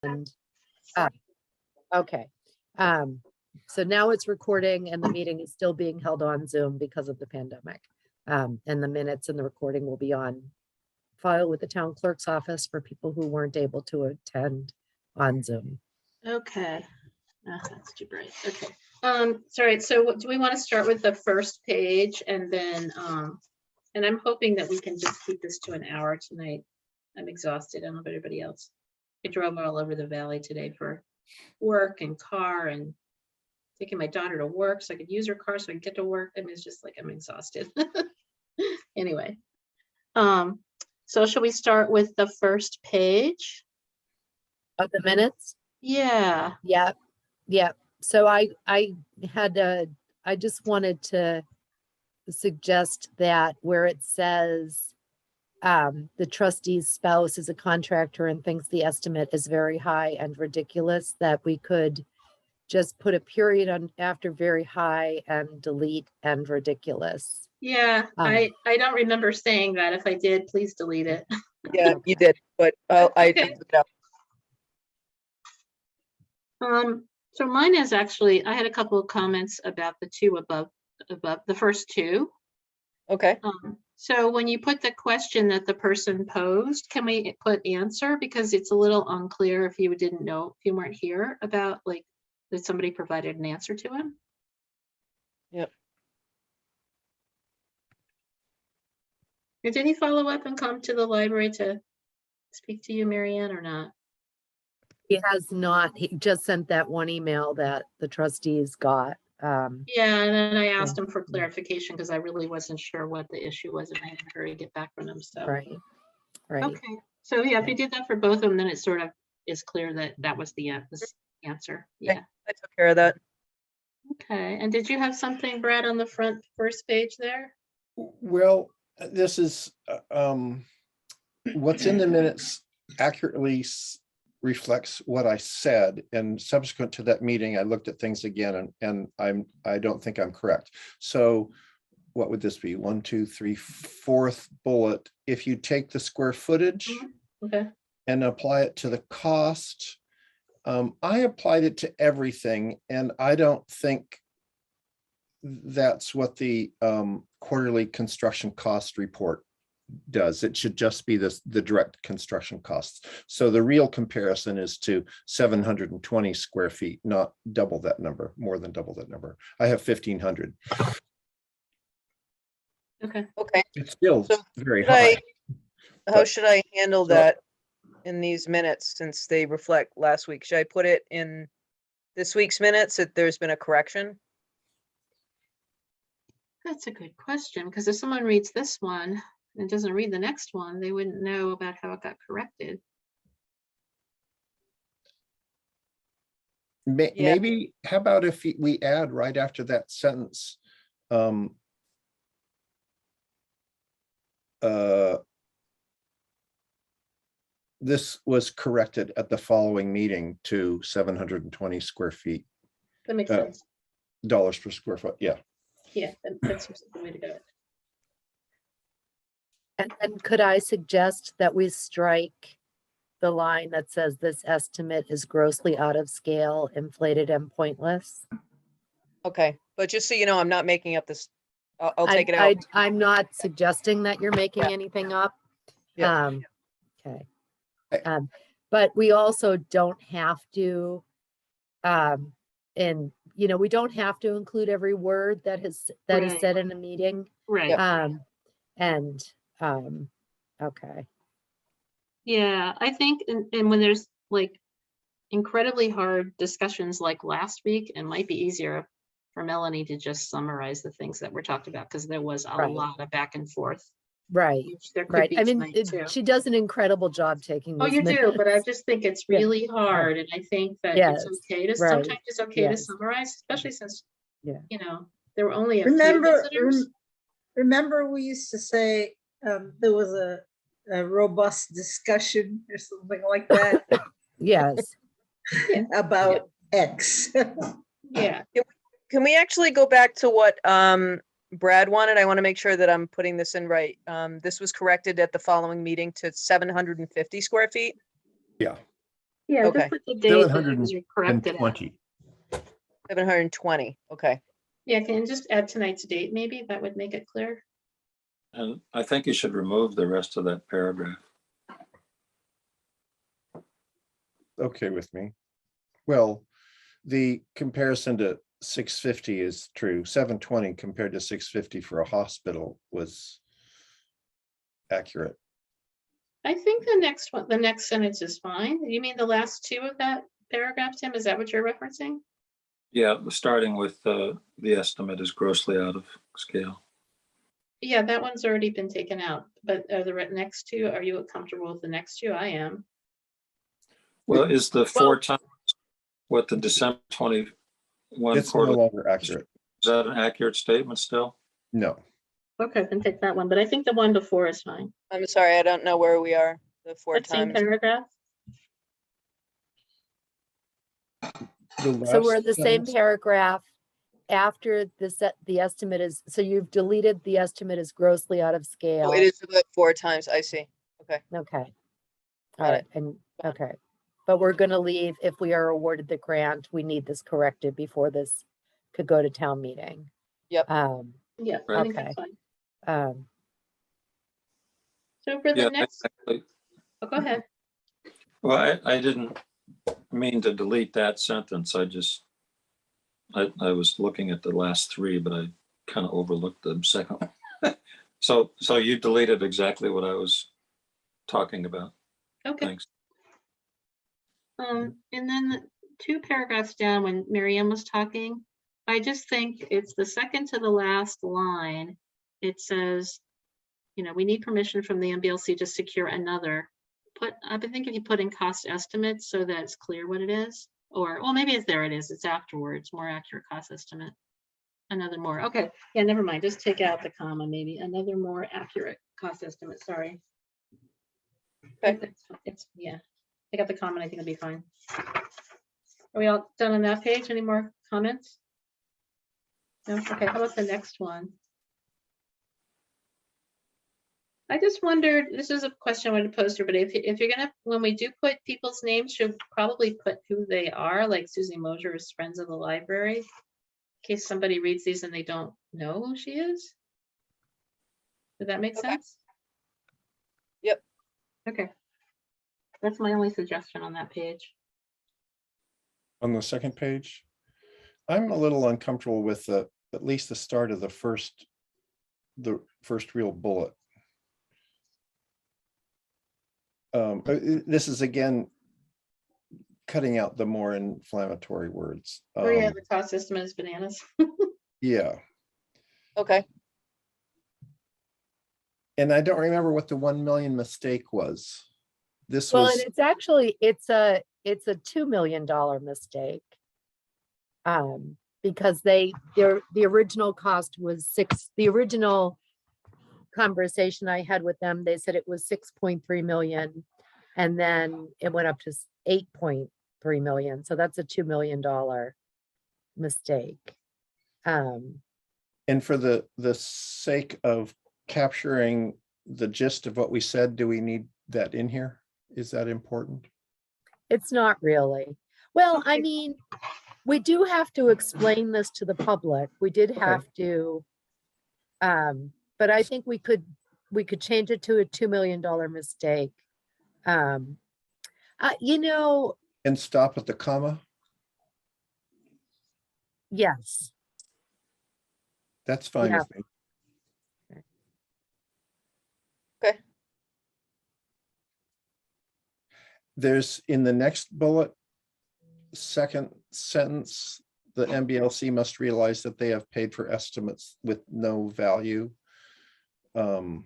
And okay. So now it's recording and the meeting is still being held on Zoom because of the pandemic. And the minutes and the recording will be on file with the town clerk's office for people who weren't able to attend on Zoom. Okay. That's too bright. Okay. Sorry. So do we want to start with the first page and then, and I'm hoping that we can just keep this to an hour tonight. I'm exhausted. I don't know about everybody else. I drove all over the valley today for work and car and taking my daughter to work so I could use her car so I can get to work. I mean, it's just like I'm exhausted. Anyway, so shall we start with the first page of the minutes? Yeah. Yeah. Yeah. So I just wanted to suggest that where it says the trustee's spouse is a contractor and thinks the estimate is very high and ridiculous, that we could just put a period on after very high and delete and ridiculous. Yeah, I don't remember saying that. If I did, please delete it. Yeah, you did, but I Okay. no. So mine is actually, I had a couple of comments about the two above the first two. Okay. So when you put the question that the person posed, can we put answer? Because it's a little unclear if you didn't know, if you weren't here, about like that somebody provided an answer to him. Yep. Did he follow up and come to the library to speak to you, Marianne, or not? He has not. He just sent that one email that the trustees got. Yeah, and then I asked him for clarification because I really wasn't sure what the issue was and I had to hurry to get back from him. So Right. Okay. So yeah, if you did that for both of them, then it sort of is clear that that was the answer. Yeah. I took care of that. Okay. And did you have something, Brad, on the front first page there? Well, this is what's in the minutes accurately reflects what I said, and subsequent to that meeting I looked at things again and I don't think I'm correct. So what would this be? 1, 2, 3, fourth bullet. If you take the square footage Okay. and apply it to the cost, I applied it to everything, and I don't think that's what the quarterly construction cost report does. It should just be the direct construction costs. So the real comparison is to 720 square feet, not double that number, more than double that number. I have 1,500. Okay. Okay. It's still So very should high. How should I handle So- that in these minutes since they reflect last week? Should I put it in this week's minutes that there's been a correction? That's a good question, because if someone reads this one and doesn't read the next one, they wouldn't know about how it got corrected. Yeah. Maybe, how about if we add right after that sentence, this was corrected at the following meeting to 720 square feet, That makes sense. dollars per square foot. Yeah. Yeah, that's the way to go. And then could I suggest that we strike the line that says this estimate is grossly out of scale, inflated and pointless? Okay, but just so you know, I'm not making up this. I'll take it out. I'm not suggesting that you're making Yeah. anything up. Yeah. Okay. I- But we also don't have to, we don't have to include every word that is Right. said in a meeting. Right. Okay. Yeah, I think, and when there's like incredibly hard discussions like last week, it might be easier for Melanie to just summarize the things that were talked about, because there was a Right. lot of back and forth. Right. Which there could Right. be I mean, tonight too. she does an incredible job taking Oh, these you do, but I minutes. just think it's Yeah. really hard, and I think that Yes, it's okay to, right. sometimes it's okay to Yes. summarize, especially since, Yeah. there were only a few Remember, visitors. remember we used to say there was a robust discussion or something like that Yes. about X. Yeah, Can we actually go back to what Brad wanted? I want to make sure that I'm putting this in right. This was corrected at the following meeting to 750 square feet. Yeah. Yeah, Okay. just put the date that it was 720. corrected at. 720, okay. Yeah, can you just add tonight's date, maybe? That would make it clear. And I think you should remove the rest of that paragraph. Okay with me. Well, the comparison to 650 is true. 720 compared to 650 for a hospital was accurate. I think the next one, the next sentence is fine. You mean the last two of that paragraph, Tim? Is that what you're referencing? Yeah, starting with the estimate is grossly out of scale. Yeah, that one's already been taken out, but are the next two, are you comfortable with the next two? I am. Well, is the 4 times what the December 21 It's no quarter, is longer accurate. that an accurate statement still? No. Okay, then take that one, but I think the one before is fine. I'm sorry, I don't know where we are, the 4 That same times. paragraph? So we're last the same sentence- paragraph after the estimate is, so you've deleted the estimate is grossly out of scale. Oh, it is about 4 times, I see. Okay, Okay. Got All it. right, and, okay. But we're gonna leave, if we are awarded the grant, we need this corrected before this could go to town meeting. Yep. Yeah, I think Okay. that's fine. Um, So for Yeah, the next, actually, oh, go ahead. well, I didn't mean to delete that sentence. I was looking at the last 3, but I kind of overlooked the second one. So you deleted exactly what I was talking about. Okay. Thanks. And then the 2 paragraphs down when Miriam was talking, I just think it's the second to the last line. It says, you know, we need permission from the MBLC to secure another. I think if you put in cost estimates so that it's clear what it is, or, well, maybe it's there it is, it's afterwards, more accurate cost estimate. Another more, okay, yeah, never mind, just take out the comma, maybe, another more accurate cost estimate, sorry. Okay. Yeah, take out the comment, I think it'll be fine. Are we all done on that page? Any more comments? No, okay, how about the next one? I just wondered, this is a question I wanted to pose to her, but if you're gonna, when we do put people's names, should probably put who they are, like Susie Mosier is Friends of the Library, in case somebody reads these and they don't know who she is. Does that make Okay. sense? Yep. Okay. That's my only suggestion on that page. On the second page, I'm a little uncomfortable with at least the start of the first real bullet. This is again cutting out the more inflammatory words. Oh yeah, the cost estimate is bananas. Yeah, okay. Mm-hmm. and I don't remember what the 1 million mistake was. This well, was and it's actually, it's a $2 million mistake. Because the original cost was the original conversation I had with them, they said it was 6.3 million. And then it went up to 8.3 million. So that's a $2 million mistake. and for the sake of capturing the gist of what we said, do we need that in here? Is that important? It's not really. Well, I Okay. mean, we do have to explain this to the public. We did Okay. have to. But I think we could change it to a $2 million mistake. You know, And stop at the comma? yes. That's fine Yeah. with me. Okay. There's in the next bullet, second sentence, the MBLC must realize that they have paid for estimates with no value. I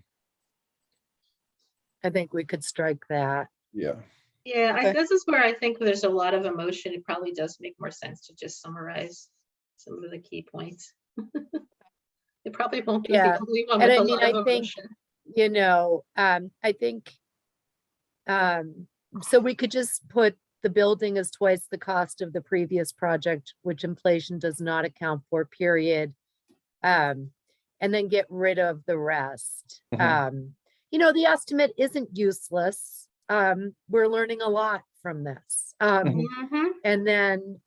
think we could strike that. Yeah, Yeah, Okay. this is where I think there's a lot of emotion. It probably does make more sense to just summarize some of the key points. It probably won't be Yeah, the only one and with I a mean, lot of I think, emotion. you know, I think, so we could just put the building is twice the cost of the previous project, which inflation does not account for, period. And then get rid of the rest. Mhm. You know, the estimate isn't useless. we're learning a lot from this. Mhm. Mhm.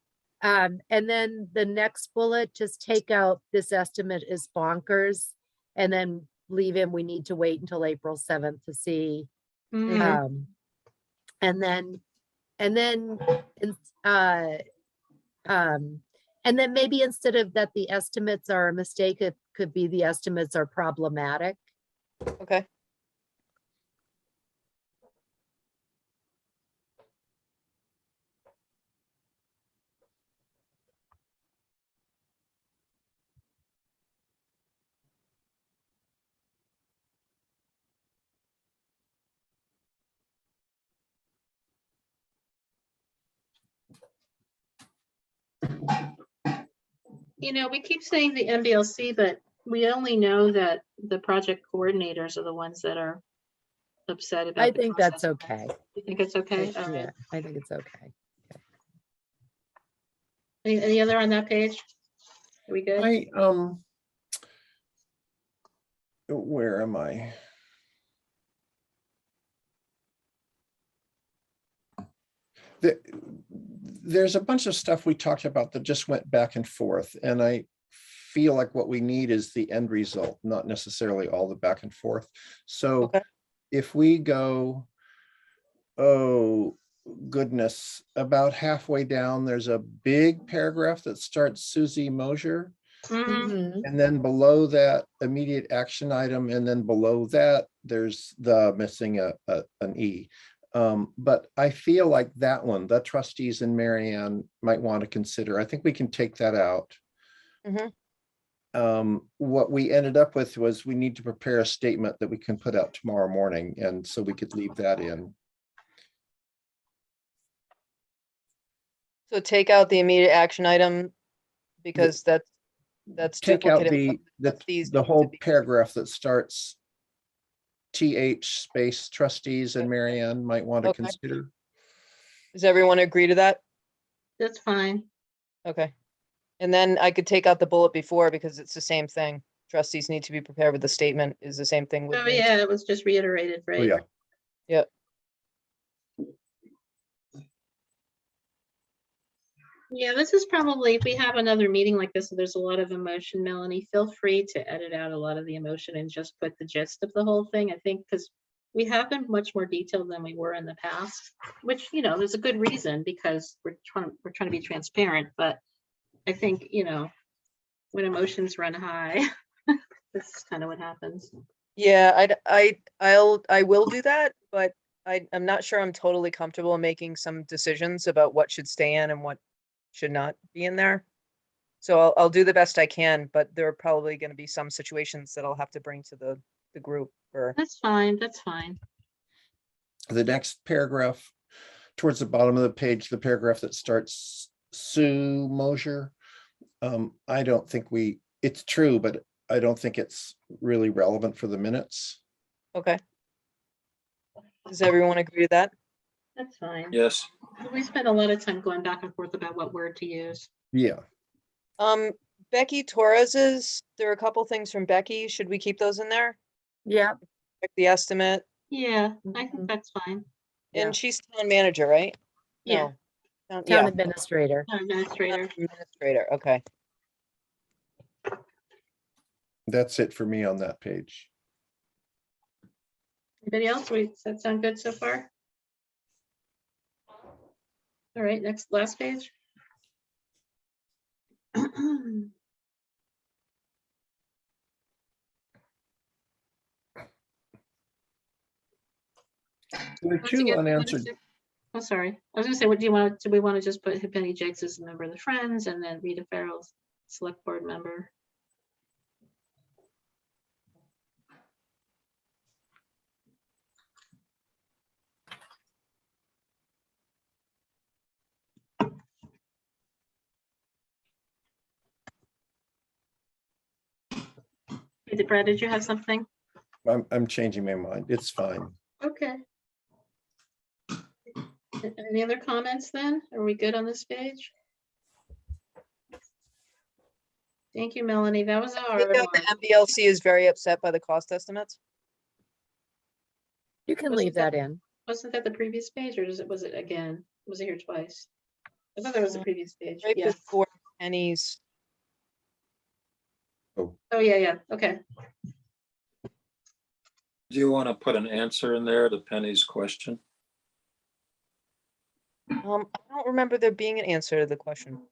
And then the next bullet, just take out this estimate is bonkers. And then leave in, we need to wait until April 7th to see. Mhm. And then, in- uh, and then maybe instead of that, the estimates are a mistake, it could be the estimates are problematic. Okay. You know, we keep saying the MBLC, but we only know that the project coordinators are the ones that are upset about. I the think that's process. okay. You think it's okay? All right. Yeah, I think it's okay. Any other on that page? Are we good? Where am I? There's a bunch of stuff we talked about that just went back and forth, and I feel like what we need is the end result, not necessarily all the back and forth. So Okay. if we go, oh goodness, about halfway down, there's a big paragraph that starts Susie Mosier. Mhm. Mhm. And then below that, immediate action item, and then below that, there's the missing an E. But I feel like that one, the trustees and Marianne might want to consider. I think we can take that out. Mhm. What we ended up with was we need to prepare a statement that we can put out tomorrow morning, and so we could leave that in. So take out the immediate action item because that's Take out duplicative. the whole paragraph that starts TH space trustees and Marianne might want to Okay. consider. Does everyone agree to that? That's fine. Okay. And then I could take out the bullet before because it's the same thing. Trustees need to be prepared with the statement is the same thing with Oh, me. yeah, it was just reiterated, Oh, right? yeah. Yep. Yeah, this is probably, if we have another meeting like this, there's a lot of emotion, Melanie, feel free to edit out a lot of the emotion and just put the gist of the whole thing, I think, because we have been much more detailed than we were in the past, which, you know, there's a good reason because we're trying to be transparent, but I think, you know, when emotions run high, this is kind of what happens. Yeah, I will do that, but I'm not sure I'm totally comfortable making some decisions about what should stay in and what should not be in there. So I'll do the best I can, but there are probably going to be some situations that I'll have to bring to the group or That's fine, that's fine. The next paragraph towards the bottom of the page, the paragraph that starts Sue Mosier. I don't think it's true, but I don't think it's really relevant for the minutes. okay. Does everyone agree to that? That's fine. Yes, We spent a lot of time going back and forth about what word to use. Yeah, Becky Torres's, there are a couple things from Becky. Should we keep those in there? Yeah, Check the estimate. Yeah, I Mhm. think that's fine. Yeah. And she's town manager, right? Yeah. No. town Yeah, administrator. Town Administrator. administrator, okay. that's it for me on that page. Anybody else? Does that sound good so far? All right, last page. There are Once two again, unanswered. Oh, sorry. I was gonna say, what do we want to just put Penny Jakes as a member of the Friends and then Rita Farrell's select board member? Brad, did you have something? I'm changing my mind. It's fine. Okay. Any other comments then? Are we good on this page? Thank you, Melanie. That was a hard one. The MBLC is very upset by the cost estimates. You can Was leave that- that in. Wasn't that the previous page, or was it again? Was it here twice? I thought that was the previous page. Right Yeah. before Penny's. Oh, yeah, okay. Do you want to put an answer in there to Penny's question? I don't remember there being an answer to the question.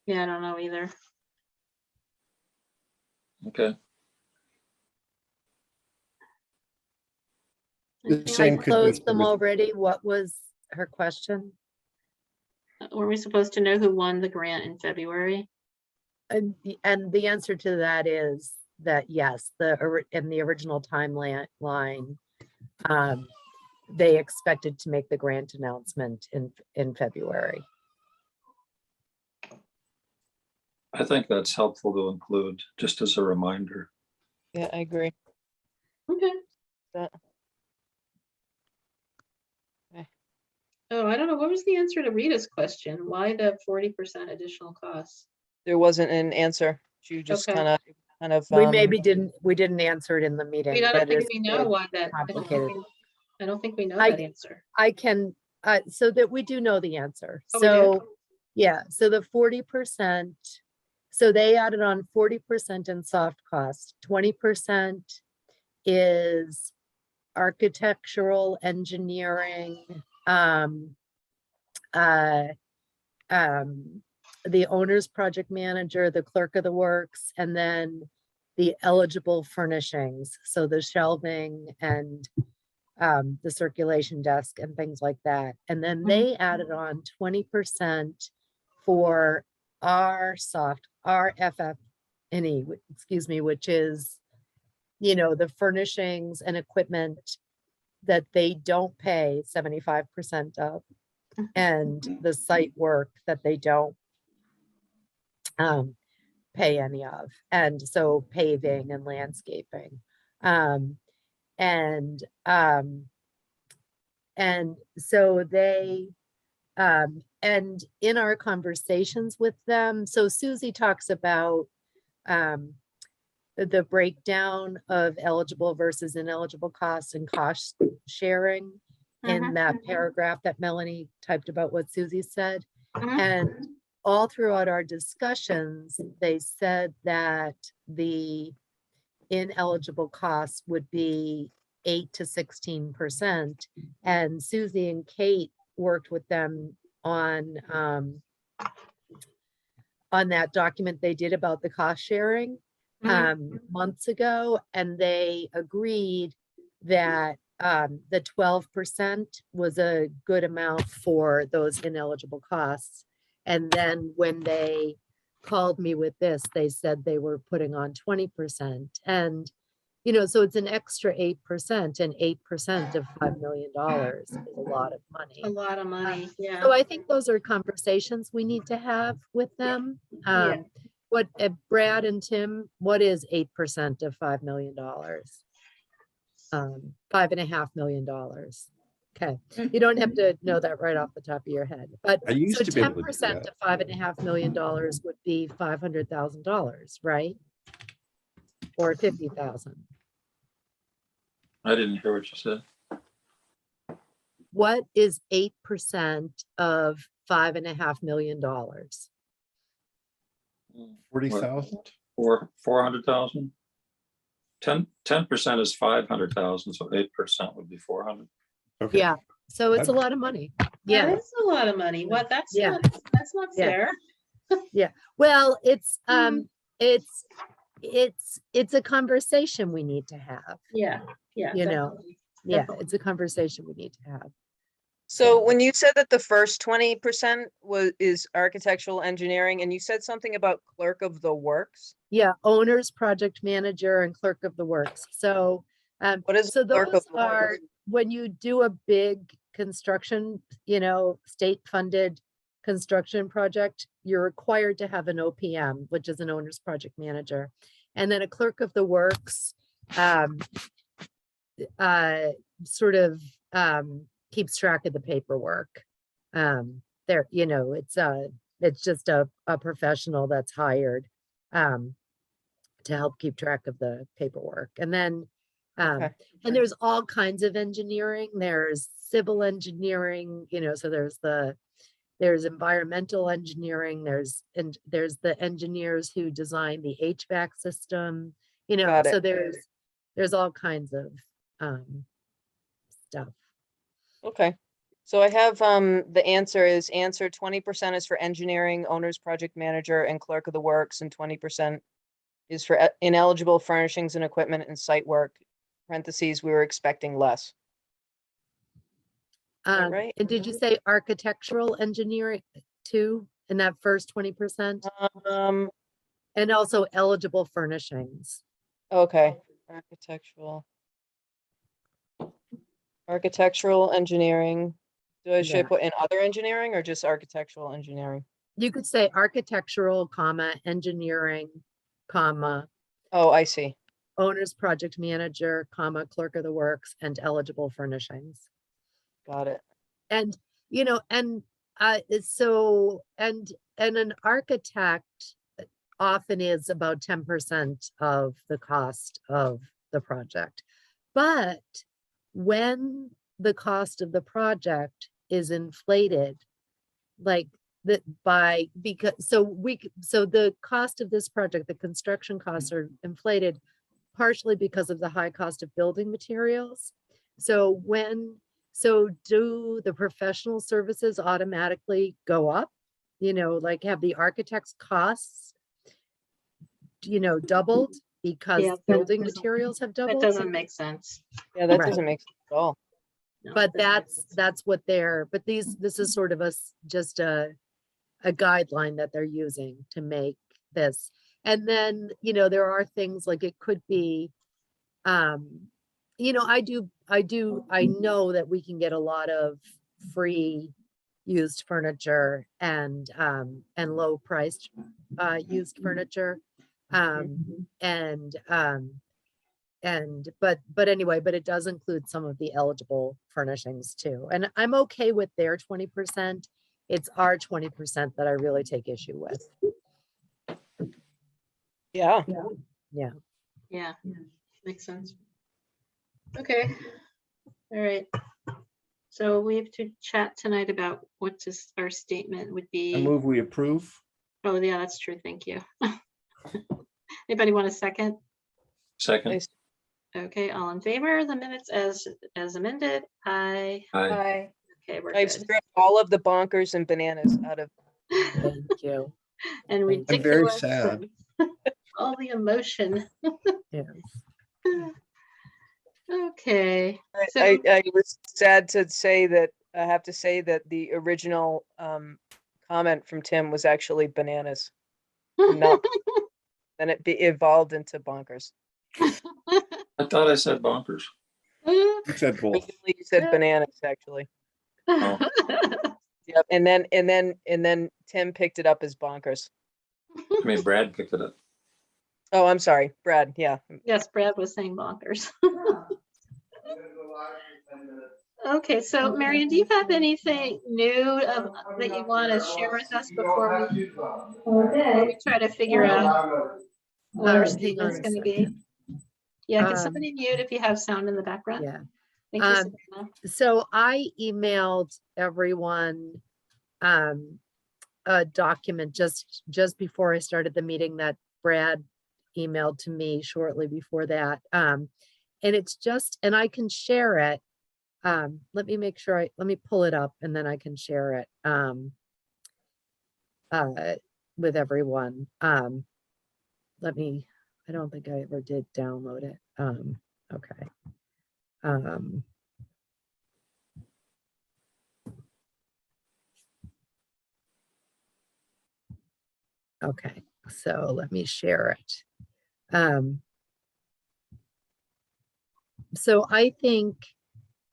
Yeah, I don't know either. Okay, The Anything same I else? could be closed said them with- already. What was her question? Were we supposed to know who won the grant in February? And the answer to that is that yes, in the original timeline, they expected to make the grant announcement in February. I think that's helpful to include, just as a reminder. Yeah, I agree. Okay. That, Oh, I don't know. What was the answer to Rita's question? Why the 40% additional costs? there wasn't an answer. She just Okay. kind of, We maybe we didn't answer it in the I meeting. mean, I don't but think it's we know big, why that. complicated. I don't think we know I- that answer. I can, so that we do know the answer. Oh, we do? So, yeah, so the 40%, so they added on 40% in soft cost, 20% is architectural engineering, the owner's project manager, the clerk of the works, and then the eligible furnishings. So the shelving and the circulation desk and things like that. And then they added on 20% for our FF&E, excuse me, which is, the furnishings and equipment that they don't pay 75% of, and the site work that they don't pay any of. And so paving and landscaping. And so they, and in our conversations with them, so Susie talks about the breakdown of eligible versus ineligible costs and cost sharing in that paragraph that Melanie typed about what Susie said. And all throughout our discussions, they said that the ineligible costs would be 8 to 16%. And Susie and Kate worked with them on that document they did about the cost sharing months ago, and they agreed that the 12% was a good amount for those ineligible costs. And then when they called me with this, they said they were putting on 20%. And, so it's an extra 8%, and 8% of $5 million is a lot of money. A lot of money, yeah. So I think those are conversations we need to have with them. Yeah. What, Brad and Tim, what is 8% of $5 million? $5.5 million. Okay, you don't have to know that right off the top of your head, but I used so to be able to do 10% that. of $5.5 million would be $500,000, right? Or 50,000. I didn't hear what you said. What is 8% of $5.5 million? 40,000? 400,000? 10% is 500,000, so 8% would be 400. Okay. Yeah, so it's a lot of money. Yeah, That is a lot of money. What, that's Yeah. that's not Yeah. fair. well, it's Mm. it's a conversation we need to have. Yeah, yeah. You know, definitely. Yeah, Definitely. it's a conversation we need to have. So when you said that the first 20% is architectural engineering, and you said something about clerk of the works, Yeah, owners, project manager, and clerk of the works. So, what is so clerk those of the are works? when you do a big construction, state-funded construction project, you're required to have an OPM, which is an owner's project manager, and then a clerk of the works sort of keeps track of the paperwork. It's just a professional that's hired to help keep track of the paperwork. And then Okay. And there's all kinds of engineering. There's civil engineering, so there's environmental engineering, there's the engineers who design the HVAC system, Got it. so there's all kinds of stuff. Okay. So I have, the answer 20% is for engineering, owner's project manager and clerk of the works, and 20% is for ineligible furnishings and equipment and site work. Parentheses, we were expecting less. that right? And did you say architectural engineering too, in that first 20%? Um, And also eligible furnishings. okay, architectural engineering. Should I Yeah. put in other engineering or just architectural engineering? You could say architectural, comma, engineering, comma, Oh, I see. owner's project manager, comma, clerk of the works, and eligible furnishings. Got it. And, and an architect often is about 10% of the cost of the project. But when the cost of the project is inflated, like that so the cost of this project, the construction costs are inflated partially because of the high cost of building materials. So do the professional services automatically go up? Like have the architect's costs, doubled because Yeah, that building doesn't- materials have That doubled? doesn't make sense. Yeah, that Right. doesn't make sense at all. No, But it doesn't make sense. that's what but this is sort of just a guideline that they're using to make this. And then, there are things like it could be, I know that we can get a lot of free used furniture and low priced used furniture. But anyway, but it does include some of the eligible furnishings too. And I'm okay with their 20%. It's our 20% that I really take issue with. Yeah. Yeah. Yeah, makes sense. Okay, all right. So we have to chat tonight about what our statement would I be. move we approve. Oh, yeah, that's true. Thank you. Anybody want a second? Second, Okay, all in favor of the minutes as amended? Aye. aye. Okay, we're I've good. stripped all of the bonkers and bananas out of. Thank you. And I'm I'm very ridiculous. sad. All the emotion. Yes. Okay. So, I was sad to say that, I have to say that the original comment from Tim was actually bananas. No, then it evolved into bonkers. I thought I said bonkers. You said both. Originally you said bananas, actually. Oh. Yep, and then Tim picked it up as bonkers. I mean, Brad picked it up. Oh, I'm sorry, Brad, yeah. Yes, Brad was saying bonkers. Okay, so Marion, do you have anything new that you want to share with us before we try to figure out what our Hang on statement's a going to be? second. Yeah, can Um, somebody mute if you have sound in the background? Yeah. Thank you, Um, Sabrina. So I emailed everyone a document just before I started the meeting that Brad emailed to me shortly before that. And it's just, and I can share it. Let me make sure let me pull it up and then I can share it with everyone. I don't think I ever did download it. Okay. Okay, so let me share it. So I think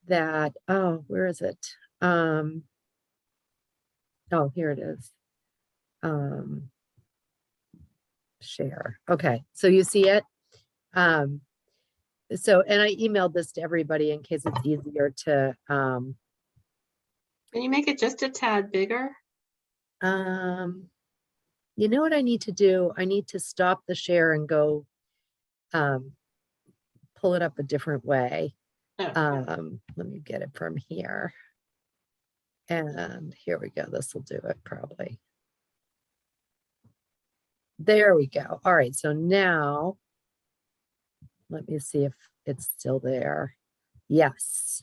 that, oh, where is it? Oh, here it is. Share. Okay, so you see it. So, and I emailed this to everybody in case it's easier to, Can you make it just a tad bigger? you know what I need to do? I need to stop the share and go pull it up a different way. Oh, Let me get it from here. And here we go. This will do it probably. There we go. All right, so now let me see if it's still there. Yes.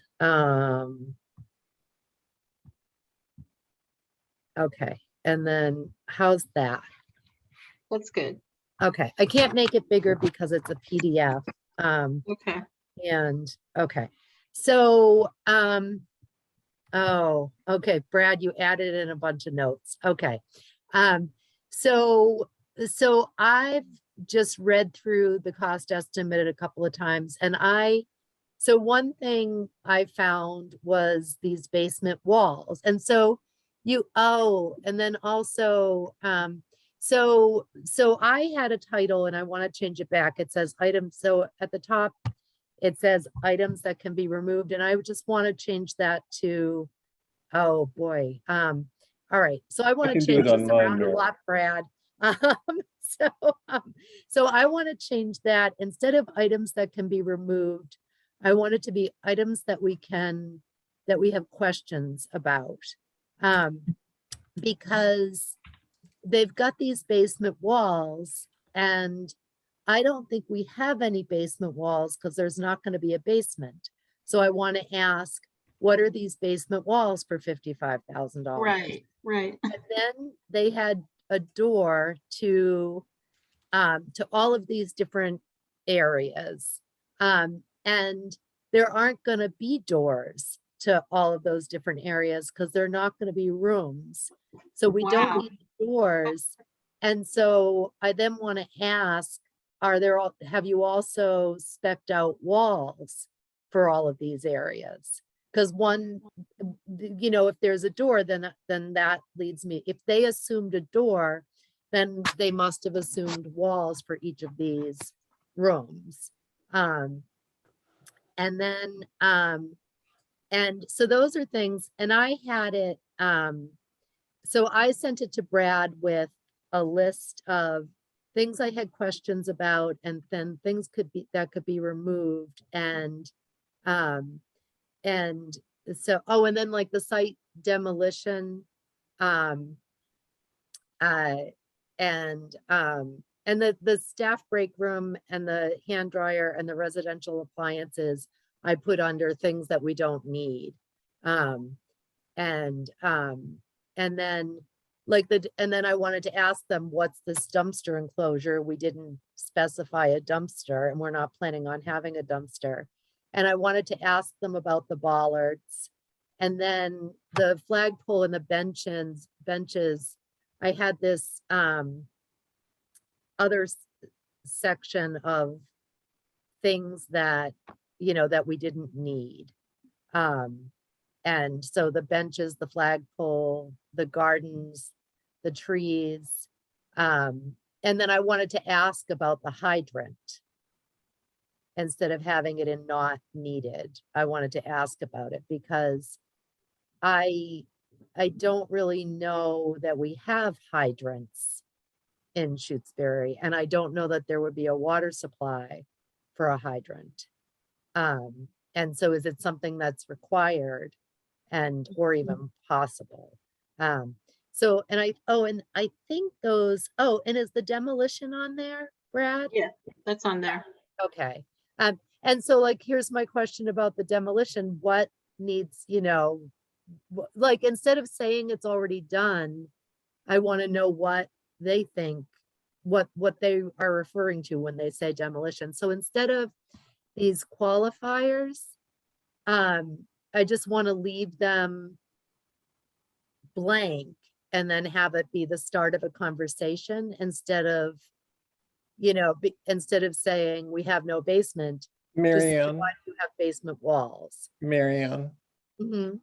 Okay, and then how's that? that's good. Okay, I can't make it bigger because it's a PDF. Okay. And okay, so oh, okay, Brad, you added in a bunch of notes. Okay. So I've just read through the cost estimate a couple of times, and so one thing I found was these basement walls. And so and then also, so I had a title and I want to change it back. It says items. So at the top, it says items that can be removed, and I would just want to change that to, oh boy. All right, so I want to can do change it on this mine, around a Mary. lot, Brad. So, so I want to change that instead of items that can be removed. I want it to be items that we have questions about. Because they've got these basement walls, and I don't think we have any basement walls because there's not going to be a basement. So I want to ask, what are these basement walls for $55,000? Right, right. And then they had a door to all of these different areas. And there aren't going to be doors to all of those different areas because they're not going to be rooms. So we Wow. don't need doors. And so I then want to ask, have you also spec'd out walls for all of these areas? Because if there's a door, then that leads me, if they assumed a door, then they must have assumed walls for each of these rooms. And then, and so those are things, and I had it, so I sent it to Brad with a list of things I had questions about, and then things that could be removed. And so, oh, and then like the site demolition, and the staff break room and the hand dryer and the residential appliances, I put under things that we don't need. And then I wanted to ask them, what's this dumpster enclosure? We didn't specify a dumpster, and we're not planning on having a dumpster. And I wanted to ask them about the bollards, and then the flagpole and the benches. I had this other section of things that that we didn't need. And so the benches, the flagpole, the gardens, the trees. And then I wanted to ask about the hydrant. Instead of having it in not needed, I wanted to ask about it because I don't really know that we have hydrants in Shutesbury, and I don't know that there would be a water supply for a hydrant. And so is it something that's required or even possible? So, and I think those, and is the demolition on there, Brad? Yeah, that's on there. Okay. And so like, here's my question about the demolition. What needs, like, instead of saying it's already done, I want to know what they think, what they are referring to when they say demolition. So instead of these qualifiers, I just want to leave them blank and then have it be the start of a conversation instead of, instead of saying we have no basement, just say, Marianne, why do you have basement walls? Marianne, Mhm.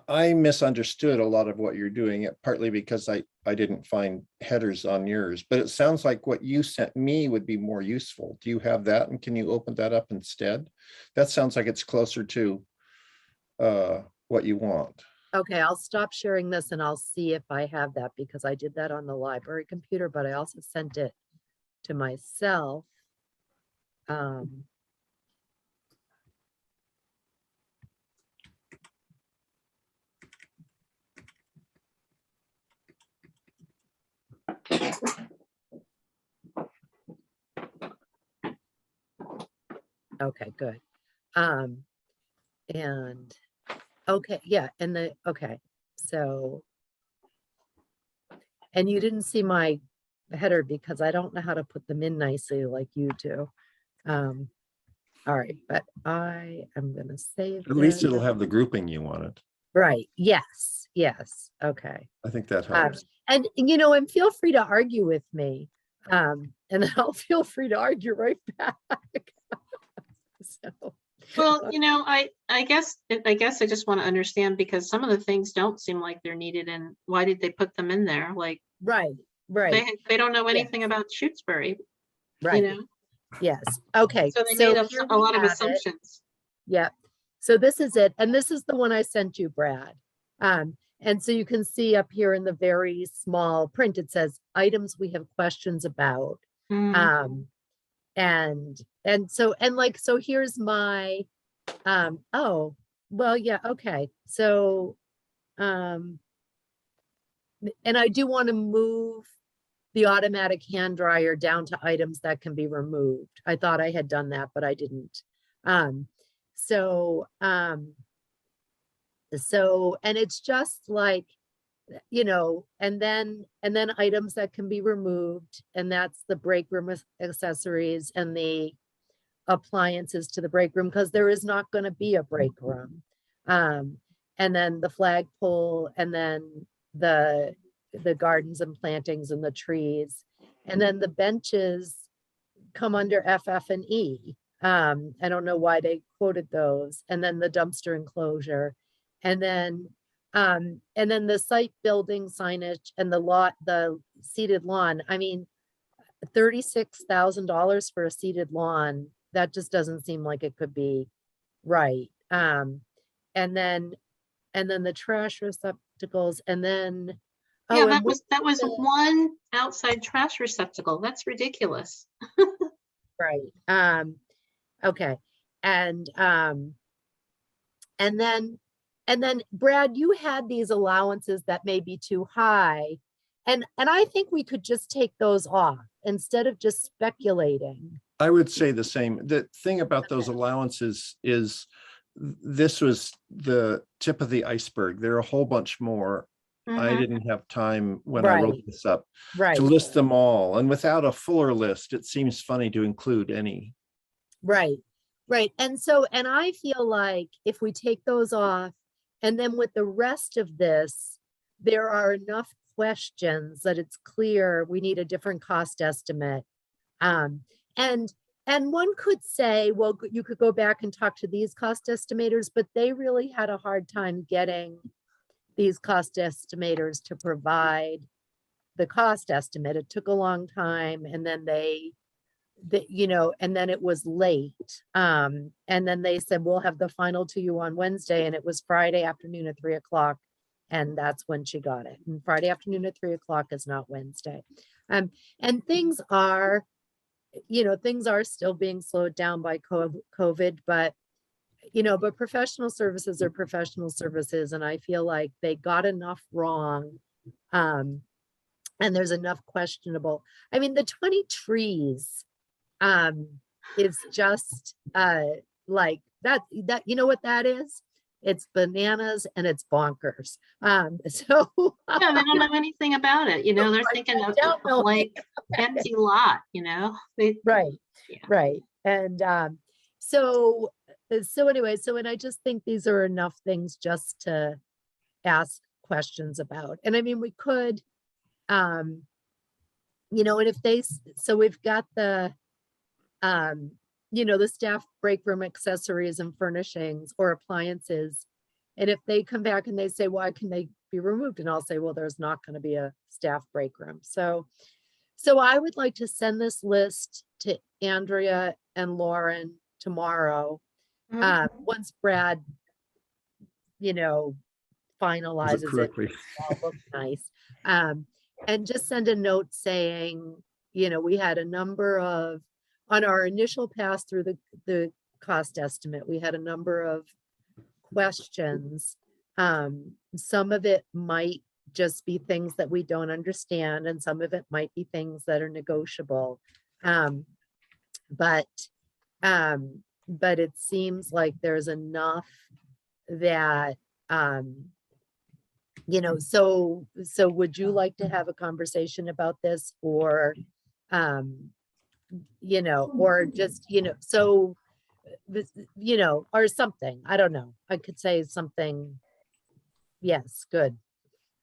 I misunderstood a lot of what you're doing, partly because I didn't find headers on yours, but it sounds like what you sent me would be more useful. Do you have that? And can you open that up instead? That sounds like it's closer to what you want. Okay, I'll stop sharing this and I'll see if I have that, because I did that on the library computer, but I also sent it to myself. Um, okay, good. And, okay, yeah, and okay, so. And you didn't see my header because I don't know how to put them in nicely like you do. All right, but I am gonna save At least this. it'll have the grouping you wanted. Right, yes, okay. I think that Um, helps. and and feel free to argue with me. And then I'll feel free to argue right back. So, Well, I guess I just want to understand, because some of the things don't seem like they're needed, and why did they put them in there? Like, right, right, they don't know anything about Shutesbury, you right, know? yes, okay. So they So made here a we lot of have it. assumptions. Yeah. So this is it. And this is the one I sent you, Brad. And so you can see up here in the very small print, it says items we have questions about. Mm. And so, so here's my, oh, well, yeah, okay. So, and I do want to move the automatic hand dryer down to items that can be removed. I thought I had done that, but I didn't. So, and it's just like, and then items that can be removed, and that's the break room accessories and the appliances to the break room, because there is not going to be a break room. And then the flagpole, and then the gardens and plantings and the trees, and then the benches come under FF and E. I don't know why they quoted those, and then the dumpster enclosure, and then the site building signage and the seated lawn. I mean, $36,000 for a seated lawn, that just doesn't seem like it could be right. And then the trash receptacles, and then, Yeah, oh, and that was the- one outside trash receptacle. That's ridiculous. right. Okay. And then Brad, you had these allowances that may be too high. And I think we could just take those off instead of just speculating. I would say the same. The thing about those allowances is this was the tip of the iceberg. There are a whole bunch more. I Mhm. didn't have time when I wrote Right. this up Right. to list them all. And without a fuller list, it seems funny to include any. Right. And I feel like if we take those off, and then with the rest of this, there are enough questions that it's clear we need a different cost estimate. And one could say, well, you could go back and talk to these cost estimators, but they really had a hard time getting these cost estimators to provide the cost estimate. It took a long time, and then and then it was late. And then they said, we'll have the final to you on Wednesday. And it was Friday afternoon at 3:00. And that's when she got it. And Friday afternoon at 3:00 is not Wednesday. And things are still being slowed down by COVID, but professional services are professional services. And I feel like they got enough wrong. And there's enough questionable. I mean, the 20 trees is just like that, you know what that is? It's bananas and it's bonkers. So Yeah, they don't know anything about it. They're thinking of don't know like empty lot, right, Yeah. right. And so anyway, and I just think these are enough things just to ask questions about. And I mean, we could, and if so we've got the the staff break room accessories and furnishings or appliances. And if they come back and they say, why can they be removed? And I'll say, well, there's not going to be a staff break room. So I would like to send this list to Andrea and Lauren tomorrow. Mhm. Once Brad, finalizes it, Correctly. all look nice. And just send a note saying, we had a number of on our initial pass through the cost estimate, we had a number of questions. Some of it might just be things that we don't understand, and some of it might be things that are negotiable. But it seems like there's enough that, you know, so would you like to have a conversation about this, or, you know, or just, you know, so, you know, or something, I don't know, I could say something. Yes, good.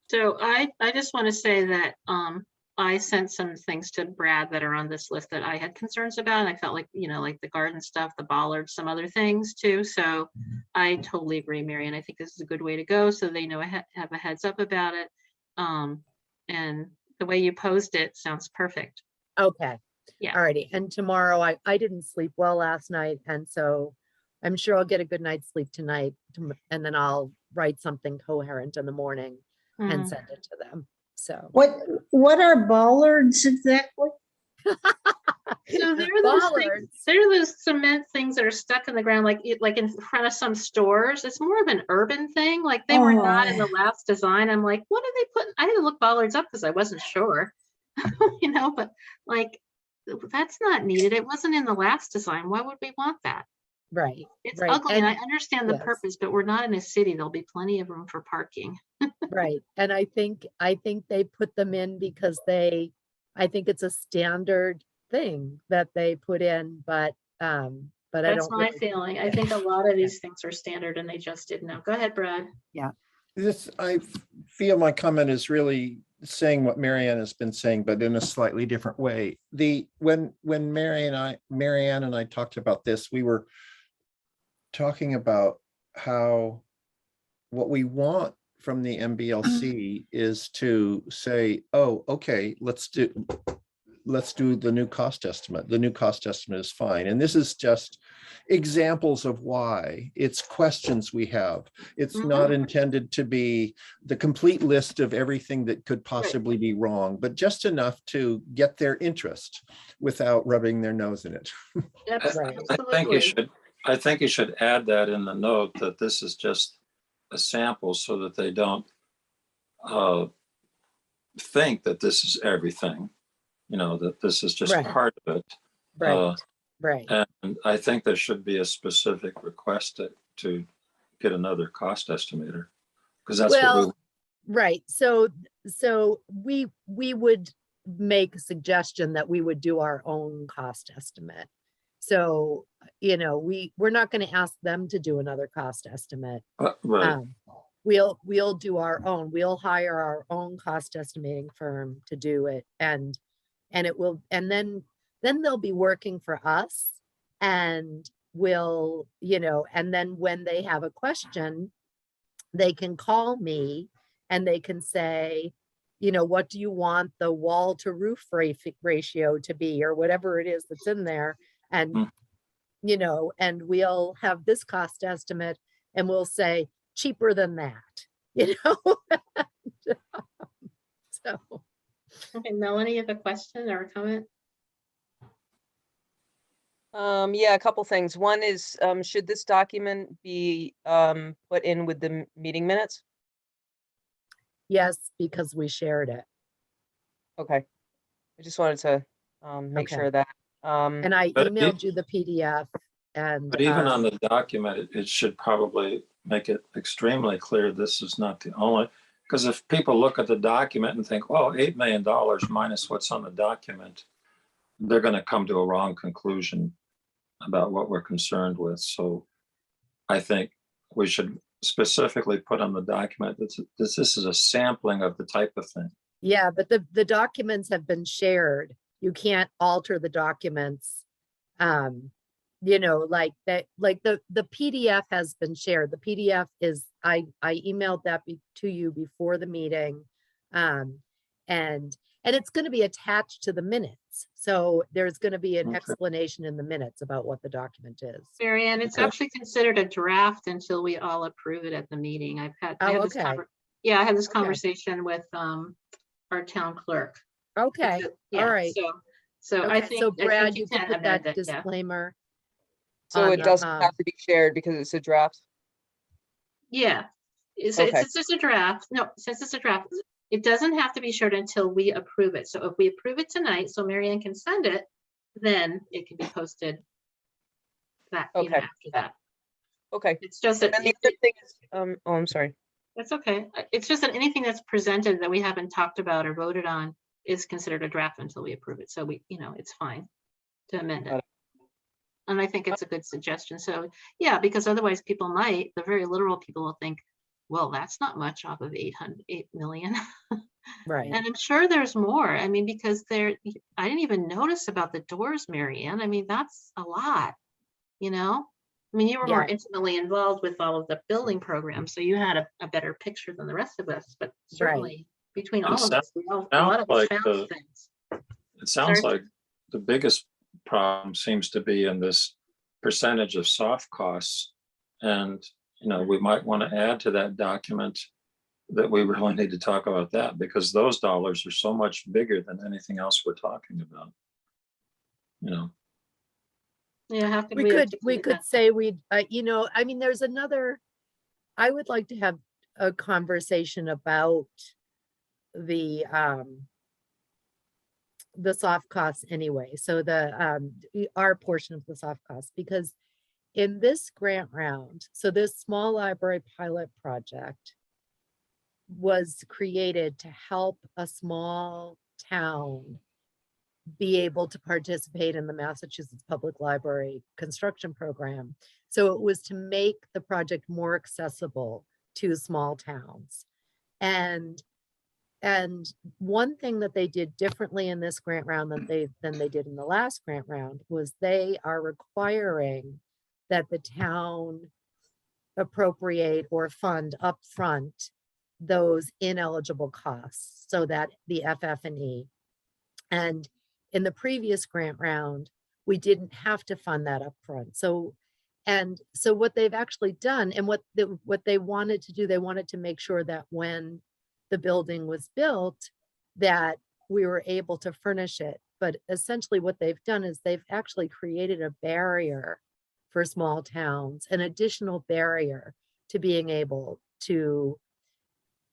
So I just want to say that I sent some things to Brad that are on this list that I had concerns about. And I felt like, you know, like the garden stuff, the bollards, some other things too. So I totally agree, Marian. I think this is a good way to go. So they know, have a heads up about it. And the way you posed it sounds perfect. Okay. Yeah. Alrighty. And tomorrow, I didn't sleep well last night, and so I'm sure I'll get a good night's sleep tonight, and then I'll write something coherent in the morning and Mm. send it to them. So What are bollards exactly? So they're bollards. those cement things that are stuck in the ground, like in front of some stores. It's more of an urban thing. Like they were not in the last design. I'm like, what are they putting? I had to look bollards up because I wasn't sure, you know. But like, that's not needed. It wasn't in the last design. Why would we want that? Right. It's Right. ugly, and I And understand the yes. purpose, but we're not in a city. There'll be plenty of room for parking. right. And I think they put them in because I think it's a standard thing that they put in, but I That's don't my really. feeling. I think a lot of these things are standard, and they just didn't know. Go ahead, Brad. I feel my comment is really saying what Marianne has been saying, but in a slightly different way. When Marianne and I talked about this, we were talking about how what we want from the MBLC is to say, oh, okay, let's do the new cost estimate. The new cost estimate is fine. And this is just examples of why. It's questions we have. It's not intended to be the complete list of everything that could possibly be wrong, but just enough to get their interest without rubbing their nose in it. Right. I think you should add that in the note that this is just a sample so that they don't think that this is everything, you know, that this is just Right. part of it. Right. Right. And I think there should be a specific request to get another cost estimator, because that's what we. Right. So we would make a suggestion that we would do our own cost estimate. So, you know, we're not going to ask them to do another cost estimate. Right. We'll do our own. We'll hire our own cost estimating firm to do it, and it will, and then they'll be working for us, and we'll, you know, and then when they have a question, they can call me and they can say, you know, what do you want the wall to roof ratio to be, or whatever it is that's in there. And, you know, and we'll have this cost estimate and we'll say cheaper than that, you know? So. Okay, Melanie, you have a question or a comment? Yeah, a couple things. One is, should this document be put in with the meeting minutes? Yes, because we shared it. Okay. I just wanted to make Okay. sure of that. And I But emailed you the PDF, and But even on the document, it should probably make it extremely clear this is not the only, because if people look at the document and think, well, $8 million minus what's on the document, they're going to come to a wrong conclusion about what we're concerned with. So I think we should specifically put on the document that this is a sampling of the type of thing. yeah, but the documents have been shared. You can't alter the documents. You know, like that, like the PDF has been shared. The PDF is, I emailed that to you before the meeting. And it's going to be attached to the minutes. So there's going to be an explanation in the minutes about what the document is. Marianne, it's actually considered a draft until we all approve it at the meeting. I had this I had this conversation with our town clerk. Okay. Yeah, All right. So I Okay, so think Brad, you you could can put that amend it, yeah. disclaimer. So on it the, doesn't have to be shared because it's a draft? Yeah, Okay. it's just a draft. No, since it's a draft, it doesn't have to be shared until we approve it. So if we approve it tonight, so Marianne can send it, then it can be posted that, you know, Okay. after that. Okay. It's just that, And the other thing is, oh, I'm sorry. that's okay. It's just that anything that's presented that we haven't talked about or voted on is considered a draft until we approve it. So we, you know, it's fine to amend Got it. And I think it's a good suggestion. So, yeah, because otherwise people might, the very literal people will think, well, that's not much off of 8 million. right, And I'm sure there's more. I mean, because I didn't even notice about the doors, Marianne. I mean, that's a lot, you know? I mean, you were more Yeah. intimately involved with all of the building programs, so you had a better picture than the rest of us, but certainly between It all of us, a sounds lot of us like found things. It sounds Sorry? like the biggest problem seems to be in this percentage of soft costs. And, you know, we might want to add to that document that we really need to talk about that, because those dollars are so much bigger than anything else we're talking about. You know, Yeah, how could we we could articulate that? say we'd, you know, I mean, there's another, I would like to have a conversation about the soft costs anyway. So our portion of the soft costs, because in this grant round, so this small library pilot project was created to help a small town be able to participate in the Massachusetts Public Library construction program. So it was to make the project more accessible to small towns. And one thing that they did differently in this grant round than they did in the last grant round was they are requiring that the town appropriate or fund upfront those ineligible costs so that the FF&E. And in the previous grant round, we didn't have to fund that upfront. So what they've actually done and what they wanted to do, they wanted to make sure that when the building was built, that we were able to furnish it. But essentially what they've done is they've actually created a barrier for small towns, an additional barrier to being able to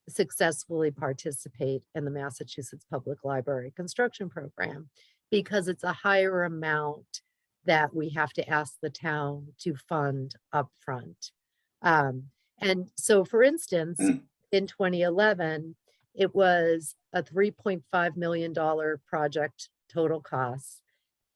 successfully participate in the Massachusetts Public Library construction program, because it's a higher amount that we have to ask the town to fund upfront. And so, for instance, in 2011, it was a $3.5 million project total cost,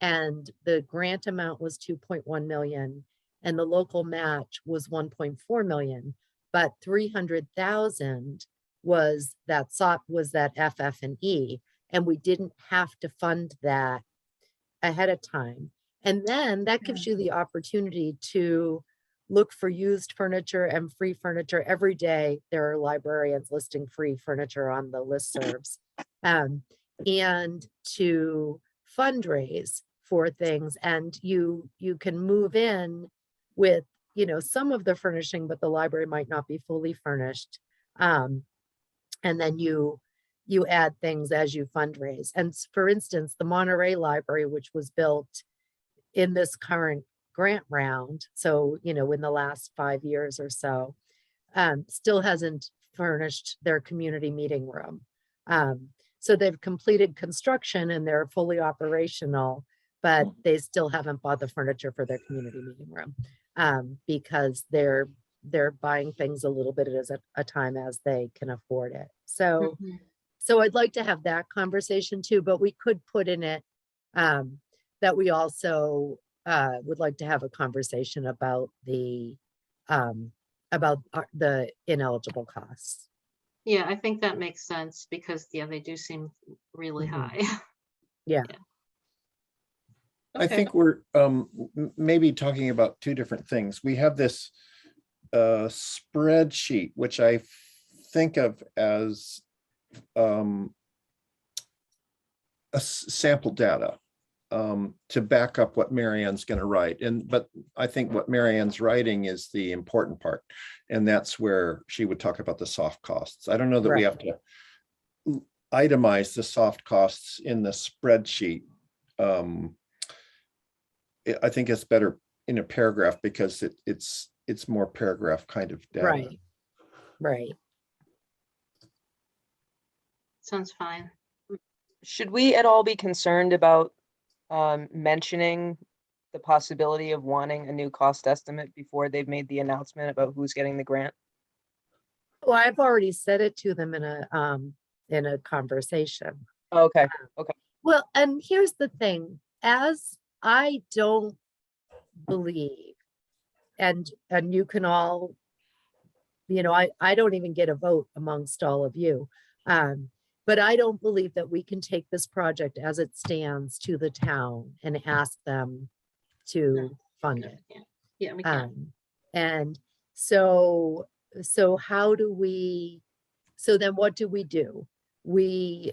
and the grant amount was 2.1 million, and the local match was 1.4 million, but 300,000 was that FF&E, and we didn't have to fund that ahead of time. And then that gives you the opportunity to look for used furniture and free furniture. Every day there are librarians listing free furniture on the listservs, and to fundraise for things. And you can move in with, you know, some of the furnishing, but the library might not be fully furnished. And then you add things as you fundraise. And for instance, the Monterey Library, which was built in this current grant round, so, you know, in the last 5 years or so, still hasn't furnished their community meeting room. So they've completed construction and they're fully operational, but they still haven't bought the furniture for their community meeting room, because they're buying things a little bit at a time as they can afford it. So, Mhm. so I'd like to have that conversation too, but we could put in it that we also would like to have a conversation about the ineligible costs. Yeah, I think that makes sense because, yeah, they do seem really Mhm. high. Yeah. I Okay. think we're maybe talking about two different things. We have this spreadsheet, which I think of as sample data to back up what Marianne's going to write. But I think what Marianne's writing is the important part, and that's where she would talk about the soft costs. I don't know that we have to itemize the soft costs in the spreadsheet. I think it's better in a paragraph because it's more paragraph kind of data. Right, right. Sounds fine. Should we at all be concerned about mentioning the possibility of wanting a new cost estimate before they've made the announcement about who's getting the grant? Well, I've already said it to them in a conversation. Okay, Well, and here's the thing, as I don't believe, and you can all, I don't even get a vote amongst all of you. But I don't believe that we can take this project as it stands to the town and ask them to fund No, it. we can't. Yeah, we can. And so how do we, so then what do? We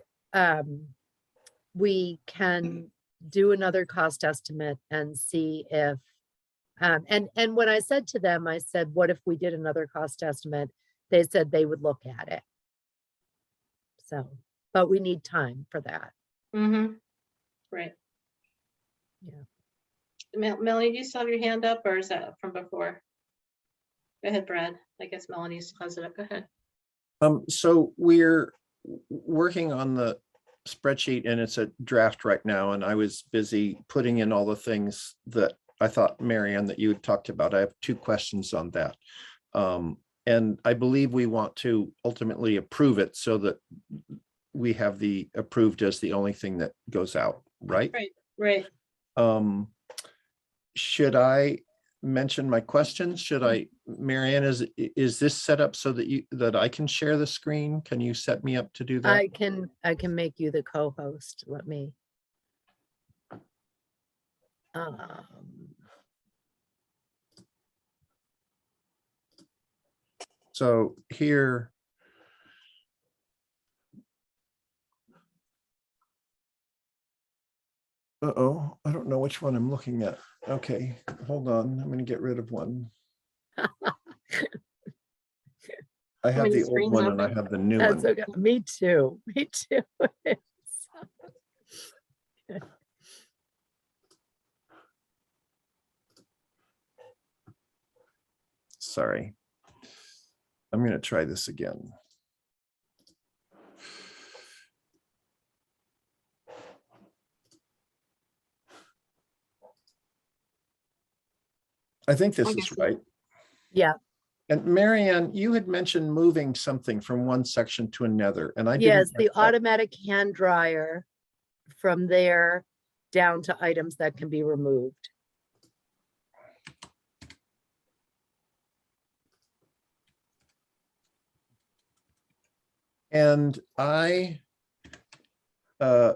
can do another cost estimate and see if, and when I said to them, I said, what if we did another cost estimate? They said they would look at it. So, but we need time for that. Mm-hmm. Right. Yeah. Melanie, do you still have your hand up or is that from before? Go ahead, Brad. I guess Melanie still has it up. Go ahead. So we're working on the spreadsheet and it's a draft right now. And I was busy putting in all the things that I thought, Marianne, that you had talked about. I have 2 questions on that. And I believe we want to ultimately approve it so that we have the approved as the only thing that goes out, right? Right. Should I mention my questions? Should I, Marianne, is this set up so that I can share the screen? Can you set me up to do that? I can make you the co-host. Let me. So here. Uh-oh, I don't know which one I'm looking at. Okay, hold on. I'm gonna get rid of one. I have many the old screens one and I open? have the new That's one. okay. Me too. Me too. Sorry. I'm gonna try this again. I think this is right. Yeah. And Marianne, you had mentioned moving something from one section to another, and I didn't. Yes, the get that. automatic hand dryer from there down to items that can be removed. And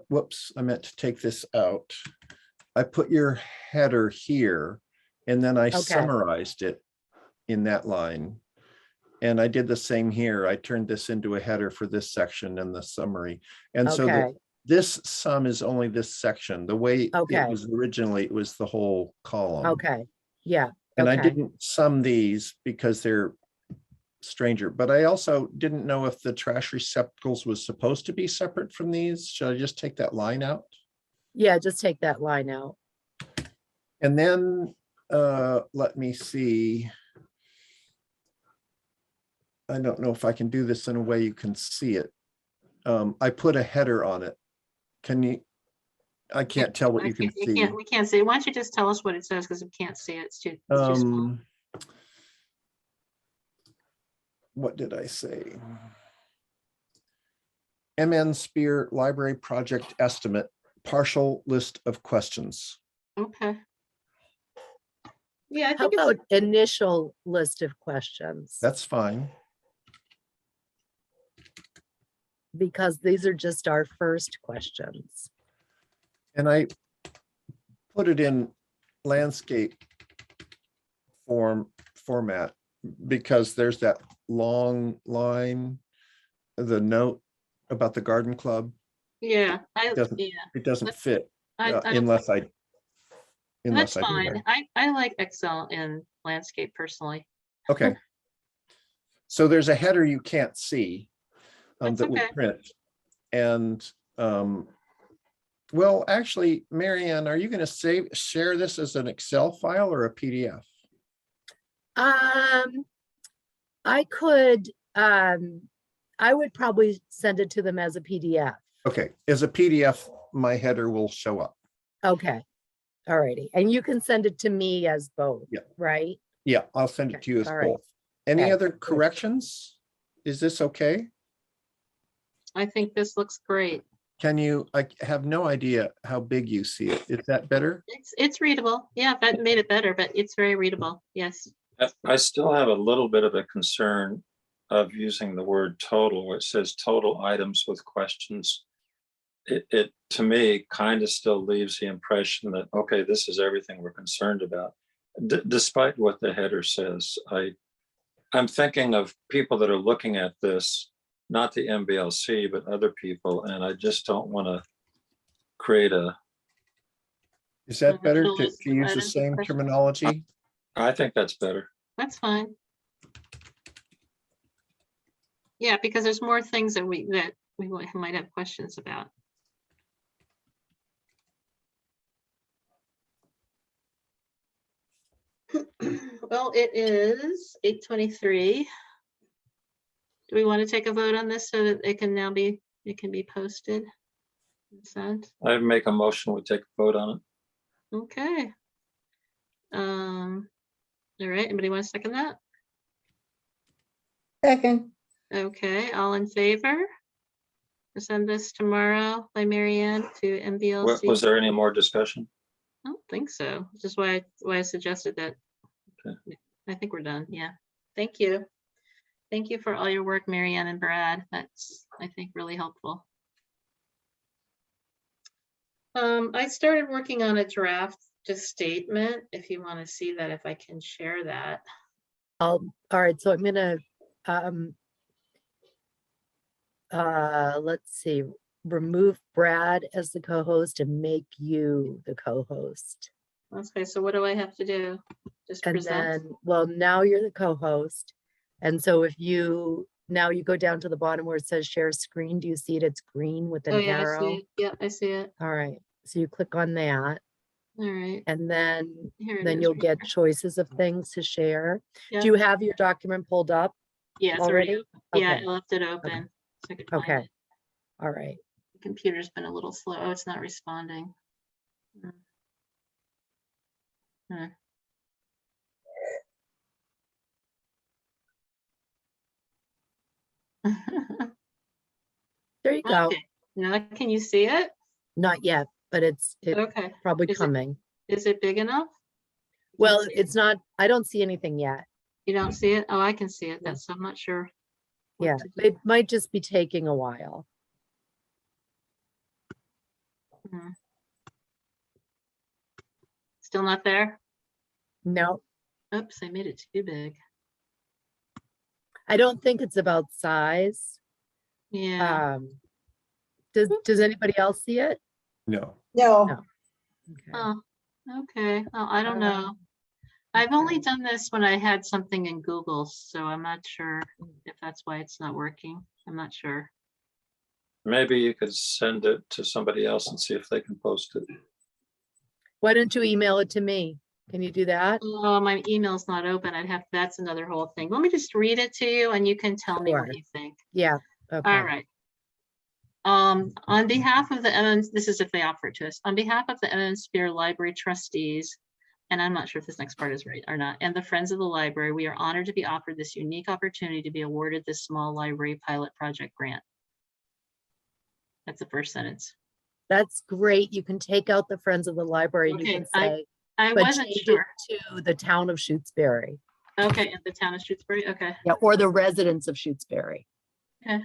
whoops, I meant to take this out. I put your header here, and then I summarized it in that line. And I did the same here. I turned this into a header for this section and the summary. And so this sum is only this section. The way it was originally, it was the whole column. Okay, yeah. And I didn't sum these because they're stranger, but I also didn't know if the trash receptacles was supposed to be separate from these. Should I just take that line out? Yeah, just take that line out. And then let me see. I don't know if I can do this in a way you can see it. I put a header on it. Can you? I can't tell what you can see. We can't see. Why don't you just tell us what it says because we can't see it. It's too small. What did I say? MN Spear Library Project Estimate, partial list of questions. Okay. Yeah, I How think about initial list of questions? That's fine. Because these are just our first questions. And I put it in landscape format because there's that long line, the note about the garden club. Yeah, it doesn't fit That's unless I do fine. that. I like Excel in landscape personally. Okay. So there's a header you can't see that we okay. print, and Well, actually, Marianne, are you going to share this as an Excel file or a PDF? I could, I would probably send it to them as a PDF. Okay, as a PDF, my header will show up. Okay. All righty. And you can send it to me as both, Yeah. right? Yeah, I'll send it Okay, to you as all right. both. Any Okay, other good. corrections? Is this okay? I think this looks great. Can you, I have no idea how big you see it. Is that better? It's readable. Yeah, that made it better, but it's very readable. Yes. I still have a little bit of a concern of using the word total, where it says total items with questions. It to me kind of still leaves the impression that, okay, this is everything we're concerned about. Despite what the header says, I'm thinking of people that are looking at this, not the MBLC, but other people, and I just don't want to create a, Is that better Total to is use the items with same questions. terminology? I think that's better. That's fine. Yeah, because there's more things that we might have questions about. Well, it is 8:23. Do we want to take a vote on this so that it can be posted? and sent? I make a motion, we take a vote on it. Okay. All right, anybody want to second that? Second. Okay, all in favor? To send this tomorrow by Marianne to MBLC? Was there any more discussion? I don't think so. Which is why I suggested that. Okay. I think we're done. Yeah. Thank you. Thank you for all your work, Marianne and Brad. That's, I think, really helpful. I started working on a draft statement. If you want to see that, if I can share that. All right, so I'm gonna, let's see, remove Brad as the co-host and make you the co-host. Okay, so what do I have to do? Just And present? then, well, now you're the co-host. And so if you, now you go down to the bottom where it says share screen, do you see it? It's green with Oh an yeah, I see arrow. it. Yeah, I see it. All right, so you click on that All right. and then Here it then is you'll right get here. choices of things to share. Yeah. Do you have your document pulled up Yeah, it's already. already? Yeah, Okay, I left it open. So I could find okay, it. all right. The computer's been a little slow. Oh, it's not responding. Hmm. There you go. Okay, now can you see it? Not yet, but it's Okay, probably Is it- coming. is it big enough? Well, see it. it's not, I don't see anything yet. You don't see it? Oh, I can see it. No. That's, I'm not sure. what Yeah, to do. it might just be taking a while. Hmm. Still not there? No, Oops, I made it too big. I don't think it's about size. Yeah. Does anybody else see it? No. No. No. Okay. Oh, okay. Oh, I don't Uh, know. I've only okay. done this when I had something in Google, so I'm not sure if that's why it's not working. I'm not sure. Maybe you could send it to somebody else and see if they can post it. Why don't you email it to me? Can you do that? Oh, my email's not open. That's another whole thing. Let me just read it to you and you can tell me what Sure. you think. Yeah, okay. All right. On behalf of the Evans, this is if they offer it to us, on behalf of the Evans Spear Library Trustees, and I'm not sure if this next part is right or not, and the Friends of the Library, we are honored to be offered this unique opportunity to be awarded this small library pilot project grant. That's the first sentence. That's great. You can take out the Friends of the Library and you Okay, can say, I but wasn't change sure. it to the town of Shutesbury. Okay, in the town of Shutesbury, okay. Yeah, or the residents of Shutesbury. Okay.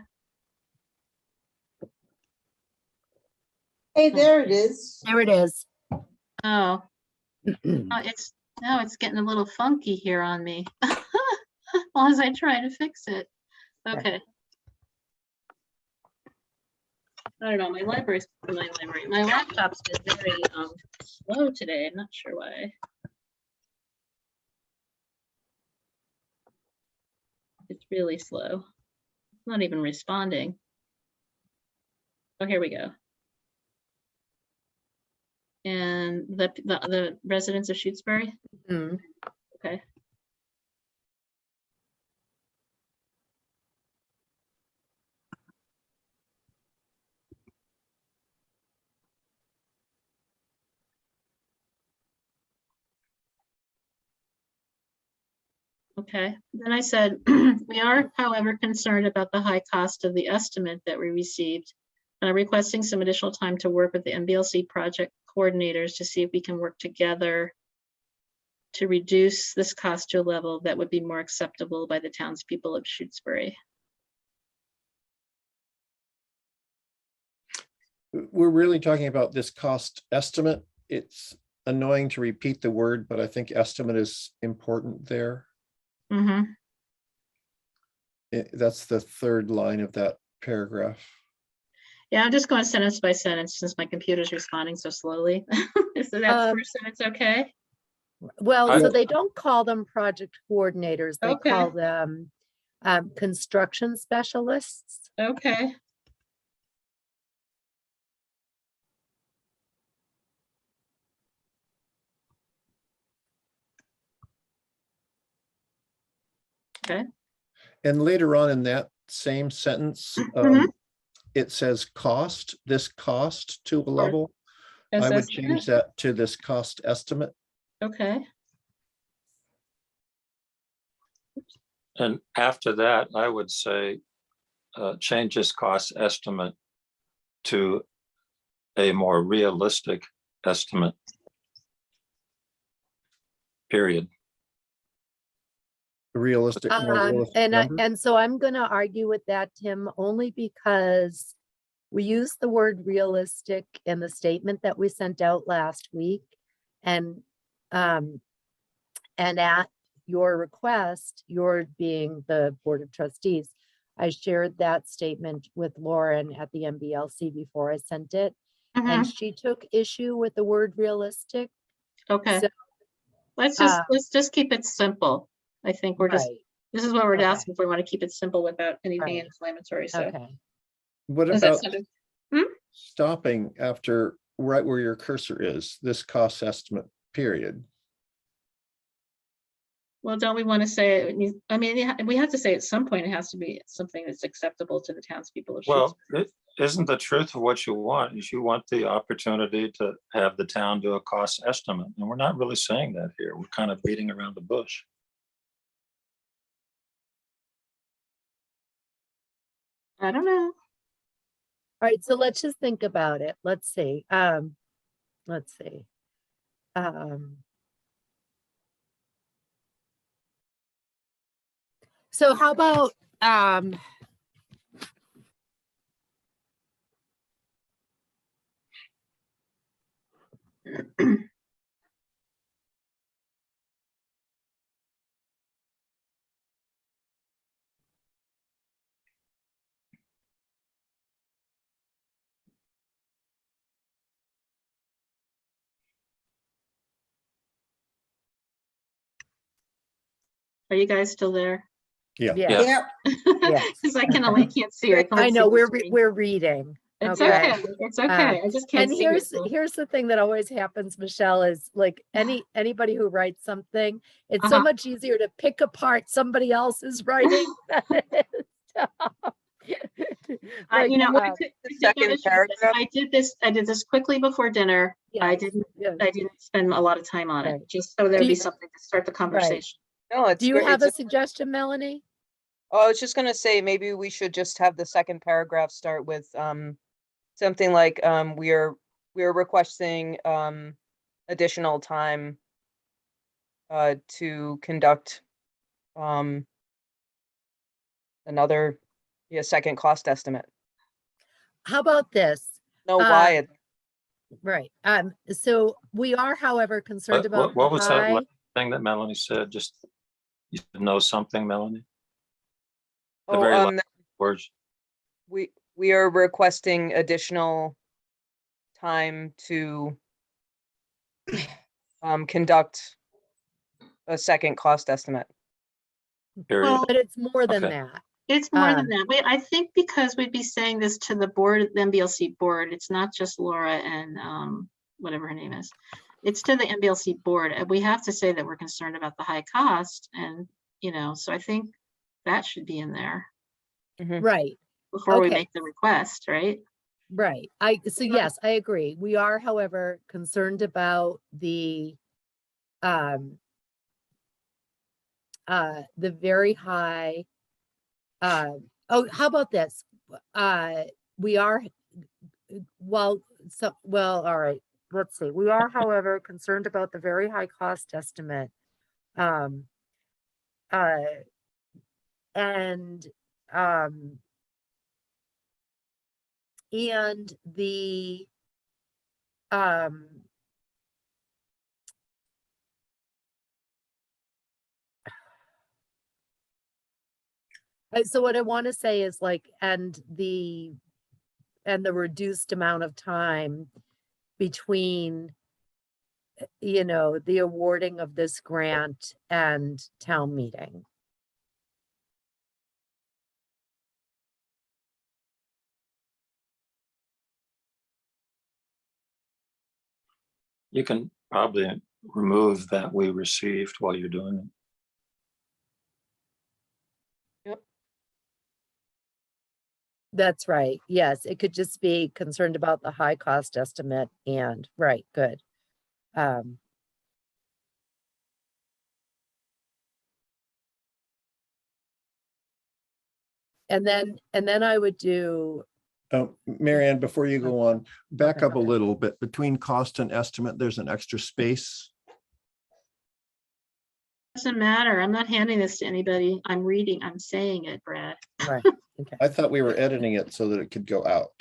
Hey, there it is. There it is. Oh, it's getting a little funky here on me. As I try to fix it. Okay. I don't know, my laptop's been very slow today. I'm not sure why. It's really slow. It's not even responding. Oh, here we go. and the residents of Shutesbury? Mhm. Okay. Okay, then I said, we are, however, concerned about the high cost of the estimate that we received and are requesting some additional time to work with the MBLC project coordinators to see if we can work together to reduce this cost to a level that would be more acceptable by the townspeople of Shutesbury. We're really talking about this cost estimate. It's annoying to repeat the word, but I think estimate is important there. Mm-hmm. That's the third line of that paragraph. Yeah, I'm just going sentence by sentence since my computer's responding so slowly. So that's first sentence, okay? Well, so I- they don't call them project coordinators. They Okay. call them construction specialists. Okay. Okay. And later on in that same sentence, Mhm. it says cost, this cost to a level. I would change Assessment. that to this cost estimate. Okay. And after that, I would say, change this cost estimate to a more realistic estimate. Period. Realistic, more realistic number. And so I'm going to argue with that, Tim, only because we used the word realistic in the statement that we sent out last week. And at your request, your being the Board of Trustees, I shared that statement with Lauren at the MBLC before I sent it. And Mhm. she took issue with the word realistic. Okay. So, Let's just keep it simple. I think we're just, right, this is what we're Okay. asking for. We want to keep it simple without anything Right. inflammatory. So okay. What does that about sound? stopping after right where your cursor is, this cost estimate, period? Well, don't we want to say, I mean, we have to say at some point, it has to be something that's acceptable to the townspeople of Well, Shutesbury. it isn't the truth of what you want, is you want the opportunity to have the town do a cost estimate. And we're not really saying that here. We're kind of beating around the bush. I don't know. All right, so let's just think about it. Let's see. Let's see. So how about Are you guys still there? Yeah. yeah, Yes. yes. Because I can't see. I I can't know see the screen. we're reading. It's okay. okay. It's okay. I just can't And see it. So- here's the thing that always happens, Michelle, is like anybody who writes something, it's so Uh-huh. much easier to pick apart somebody else's writing. than it is to- Like, you know, What I is took- the I took second notice of this. paragraph? I did this quickly before dinner. I yes, didn't yes. spend a lot of time on it, Right. just so there'd Do be you- something to start the conversation. No, it's Do you great. have It's a suggestion, Melanie? Oh, I was just gonna say, maybe we should just have the second paragraph start with something like we are requesting additional time to conduct another second cost estimate. How about this? No, why it Right. So we are, however, concerned about What the was that high. last thing that Melanie said? Just, you should know something, Melanie? The oh very last words. we are requesting additional time to conduct a second cost estimate. Period. Well, But it's more than Okay. that. it's more than Um, that. I think because we'd be saying this to the board, the MBLC board, it's not just Laura and whatever her name is. It's to the MBLC board, and we have to say that we're concerned about the high cost, and, so I think that should be in there Right, before we Okay. make the request, right? right. So Yeah. yes, I agree. We are, however, concerned about the very high, how about this? We are, all right, let's see. We are, however, concerned about the very high cost estimate. Um, and the so what I want to say is like, and the reduced amount of time between, the awarding of this grant and town meeting. You can probably remove that we received while you're doing it. That's right. Yes, it could just be concerned about the high cost estimate and, right, good. And then I would do, Marianne, before you go on, back Okay. up a little bit. Between cost and estimate, there's an extra space. Doesn't matter. I'm not handing this to anybody. I'm saying it, Brad. right, okay. I thought we were editing it so that it could go out.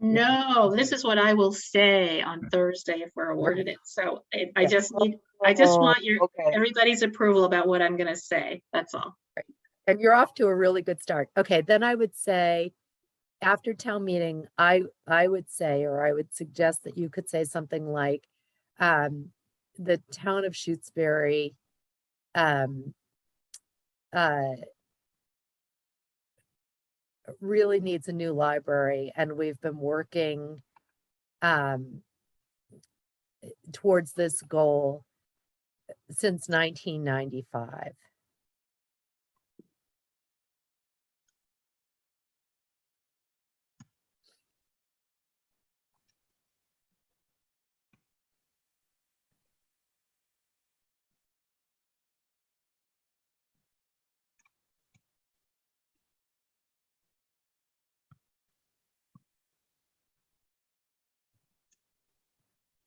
No, this is what I will say on Thursday if we're awarded it. So I just want Okay. everybody's approval about what I'm gonna say. That's all. And you're off to a really good start. Okay, then I would say, after town meeting, I would say, or I would suggest that you could say something like, the town of Shutesbury, really needs a new library, and we've been working, towards this goal since 1995.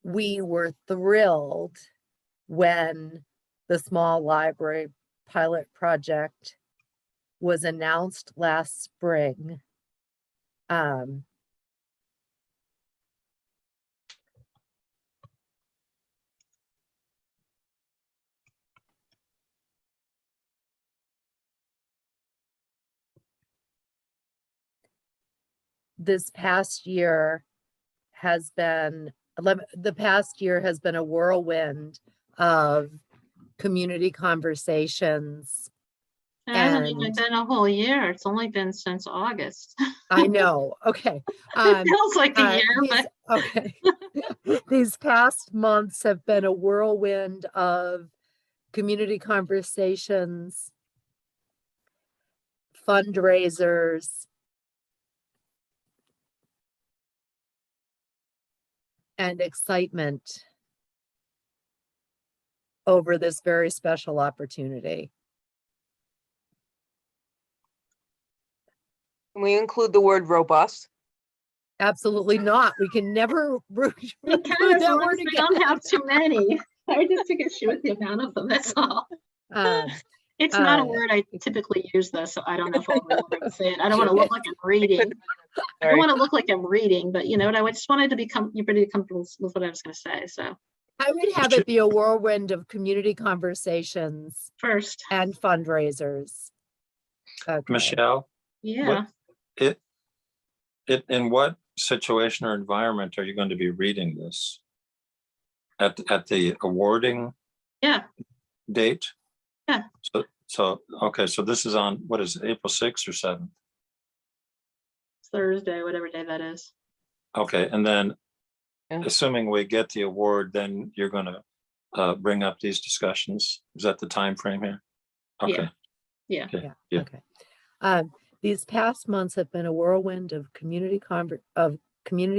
We were thrilled when the small library pilot project was announced last spring. This past year has been a whirlwind of community conversations. It hasn't even And- been a whole year. It's only been since August. I know, okay. It feels like a year, these- but okay. These past months have been a whirlwind of community conversations, fundraisers, and excitement over this very special opportunity. Can we include the word robust? Absolutely not. We can never we include can as that long word as we again. don't have too many. I just took issue with the amount of them, that's all. Um, It's not a Uh, word I typically use though, so I don't know if I'll remember to say it. I don't want to look like I'm reading. I don't want to look like I'm reading, but I just wanted to become, you're pretty comfortable with what I was going to say. So I would have it be a whirlwind of community conversations first, and fundraisers. Okay. Michelle, yeah. in what situation or environment are you going to be reading this? At the awarding Yeah. date? Yeah. Okay, so this is on, what is it, April 6th or 7th? Thursday, whatever day that is. Okay, and then assuming we get the award, then you're gonna bring up these discussions. Is that the time frame here? Okay. Yeah. Okay. Yeah, Yeah. okay. These past months have been a whirlwind of community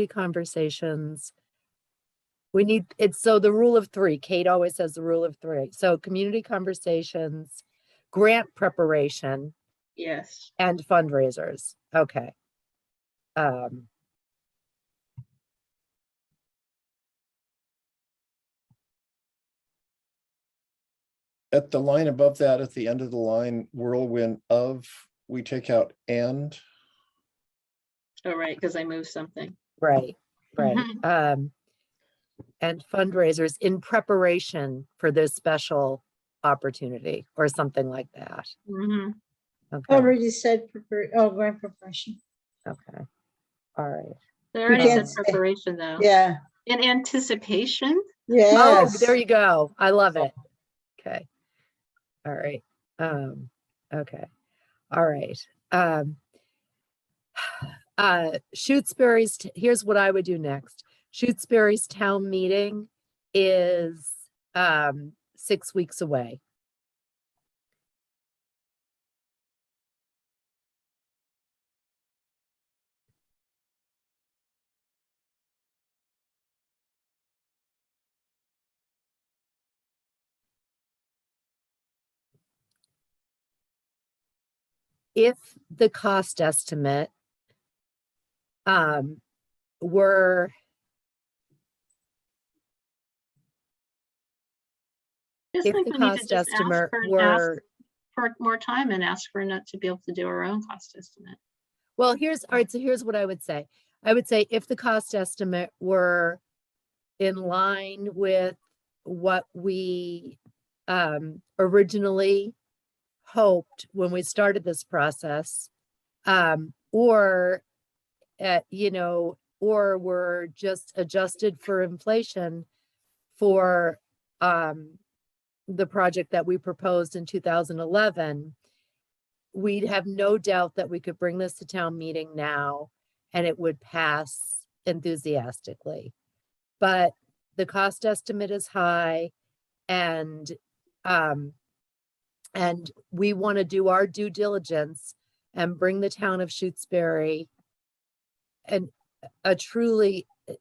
conversations. We need, it's so the rule of three, Kate always says the rule of three. So community conversations, grant preparation, Yes. and fundraisers. Okay. At the line above that, at the end of the line, whirlwind of, we take out and. Oh, right, because I moved something. Right, right. And fundraisers in preparation for this special opportunity or something like that. Mhm. Okay, Already said prepare, oh, grant preparation. okay. All right. They already can't said say- preparation though. Yeah, In anticipation. Oh, yes. there you go. I love it. Okay. All right. Okay. All right. Shutesbury's, here's what I would do next. Shutesbury's town meeting is 6 weeks away. If the cost estimate were Just if think the we need to cost just ask estimate for were, more time and ask for not to be able to do our own cost estimate. well, here's, all right, so here's what I would say. I would say if the cost estimate were in line with what we originally hoped when we started this process, or you know, or were just adjusted for inflation for the project that we proposed in 2011, we'd have no doubt that we could bring this to town meeting now and it would pass enthusiastically. But the cost estimate is high and we want to do our due diligence and bring the town of Shutesbury and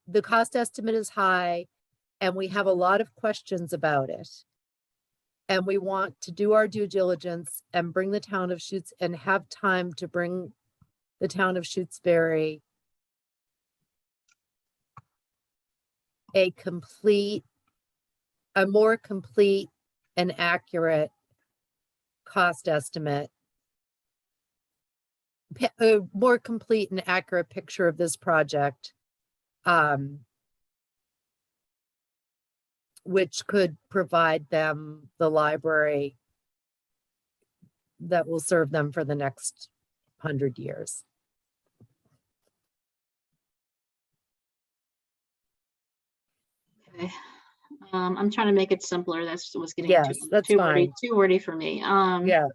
the cost estimate is high and we have a lot of questions about it. And we want to do our due diligence and bring the town of and have time to bring the town of Shutesbury a more complete and accurate cost estimate, a more complete and accurate picture of this project, which could provide them the library that will serve them for the next 100 years. Okay. I'm trying to make it simpler. That's was getting Yes, that's too wordy, fine. too wordy for me. Yeah,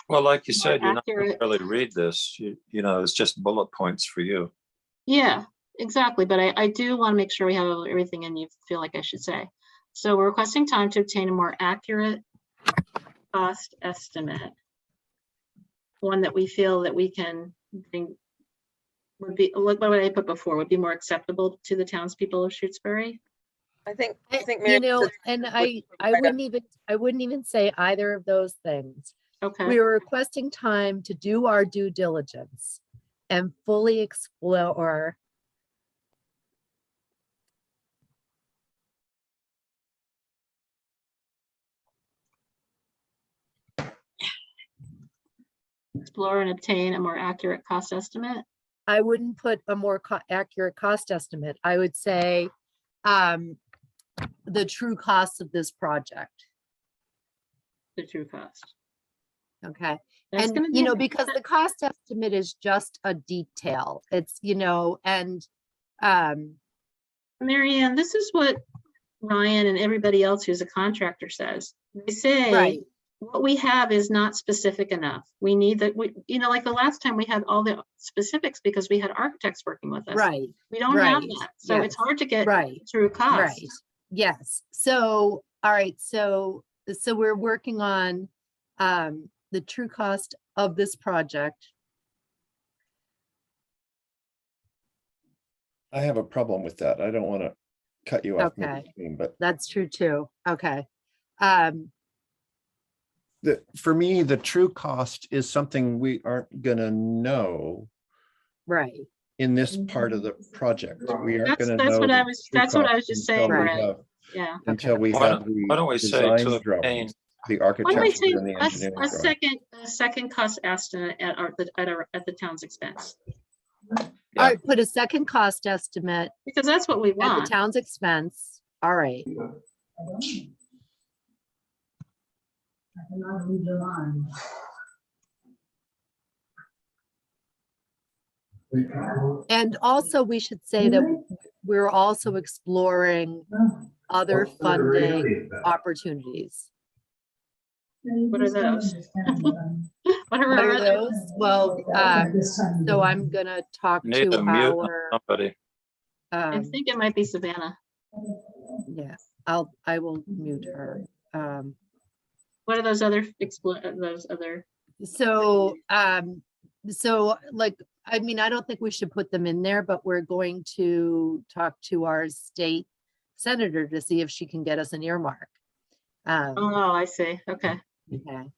Well, like you More said, you're not gonna accurate. really read this. You know, it's just bullet points for you. Yeah, exactly. But I do want to make sure we have everything and you feel like I should say. So we're requesting time to obtain a more accurate cost estimate. One that we feel that we can bring would be, what would I put before, would be more acceptable to the townspeople of Shutesbury? I think you Mary know, said and would I provide wouldn't even say either of those things. Okay. We were requesting time to do our due diligence and fully explore Explore and obtain a more accurate cost estimate. I wouldn't put a more accurate cost estimate. I would say the true cost of this project. The true cost. Okay. That's And, gonna be you a- know, because the cost estimate is just a detail. It's, you know, and Marianne, this is what Ryan and everybody else who's a contractor says. They say, right. what we have is not specific enough. We need that, like the last time we had all the specifics because we had architects working with us. Right, We don't have right, that. So it's yes, hard to get right, through cost. right. Yes, so, all right, so we're working on the true cost of this project. I have a problem with that. I don't want to cut you off Okay. mid-between, but That's true too. Okay. for me, the true cost is something we aren't gonna know Right, in this part of the project. We aren't That's gonna know. what I the was, true that's what I was cost just until saying, we Right. Brad. have- Yeah. Until we Why have why don't we the say to design obtain, drawings, the Why don't we architecture say and the engineering a drawings. second cost estimate at the town's expense? all right, put a second cost estimate Because that's what we at the want. town's expense. All right, and also we should say that we're also exploring other funding opportunities. What are those? What are What our are other- those? Well, so I'm gonna talk need to to mute our, somebody. I think it might be Savannah. yeah, I will mute her. What are those other those other? So, like, I mean, I don't think we should put them in there, but we're going to talk to our state senator to see if she can get us an earmark. Oh, I see. Okay. Okay,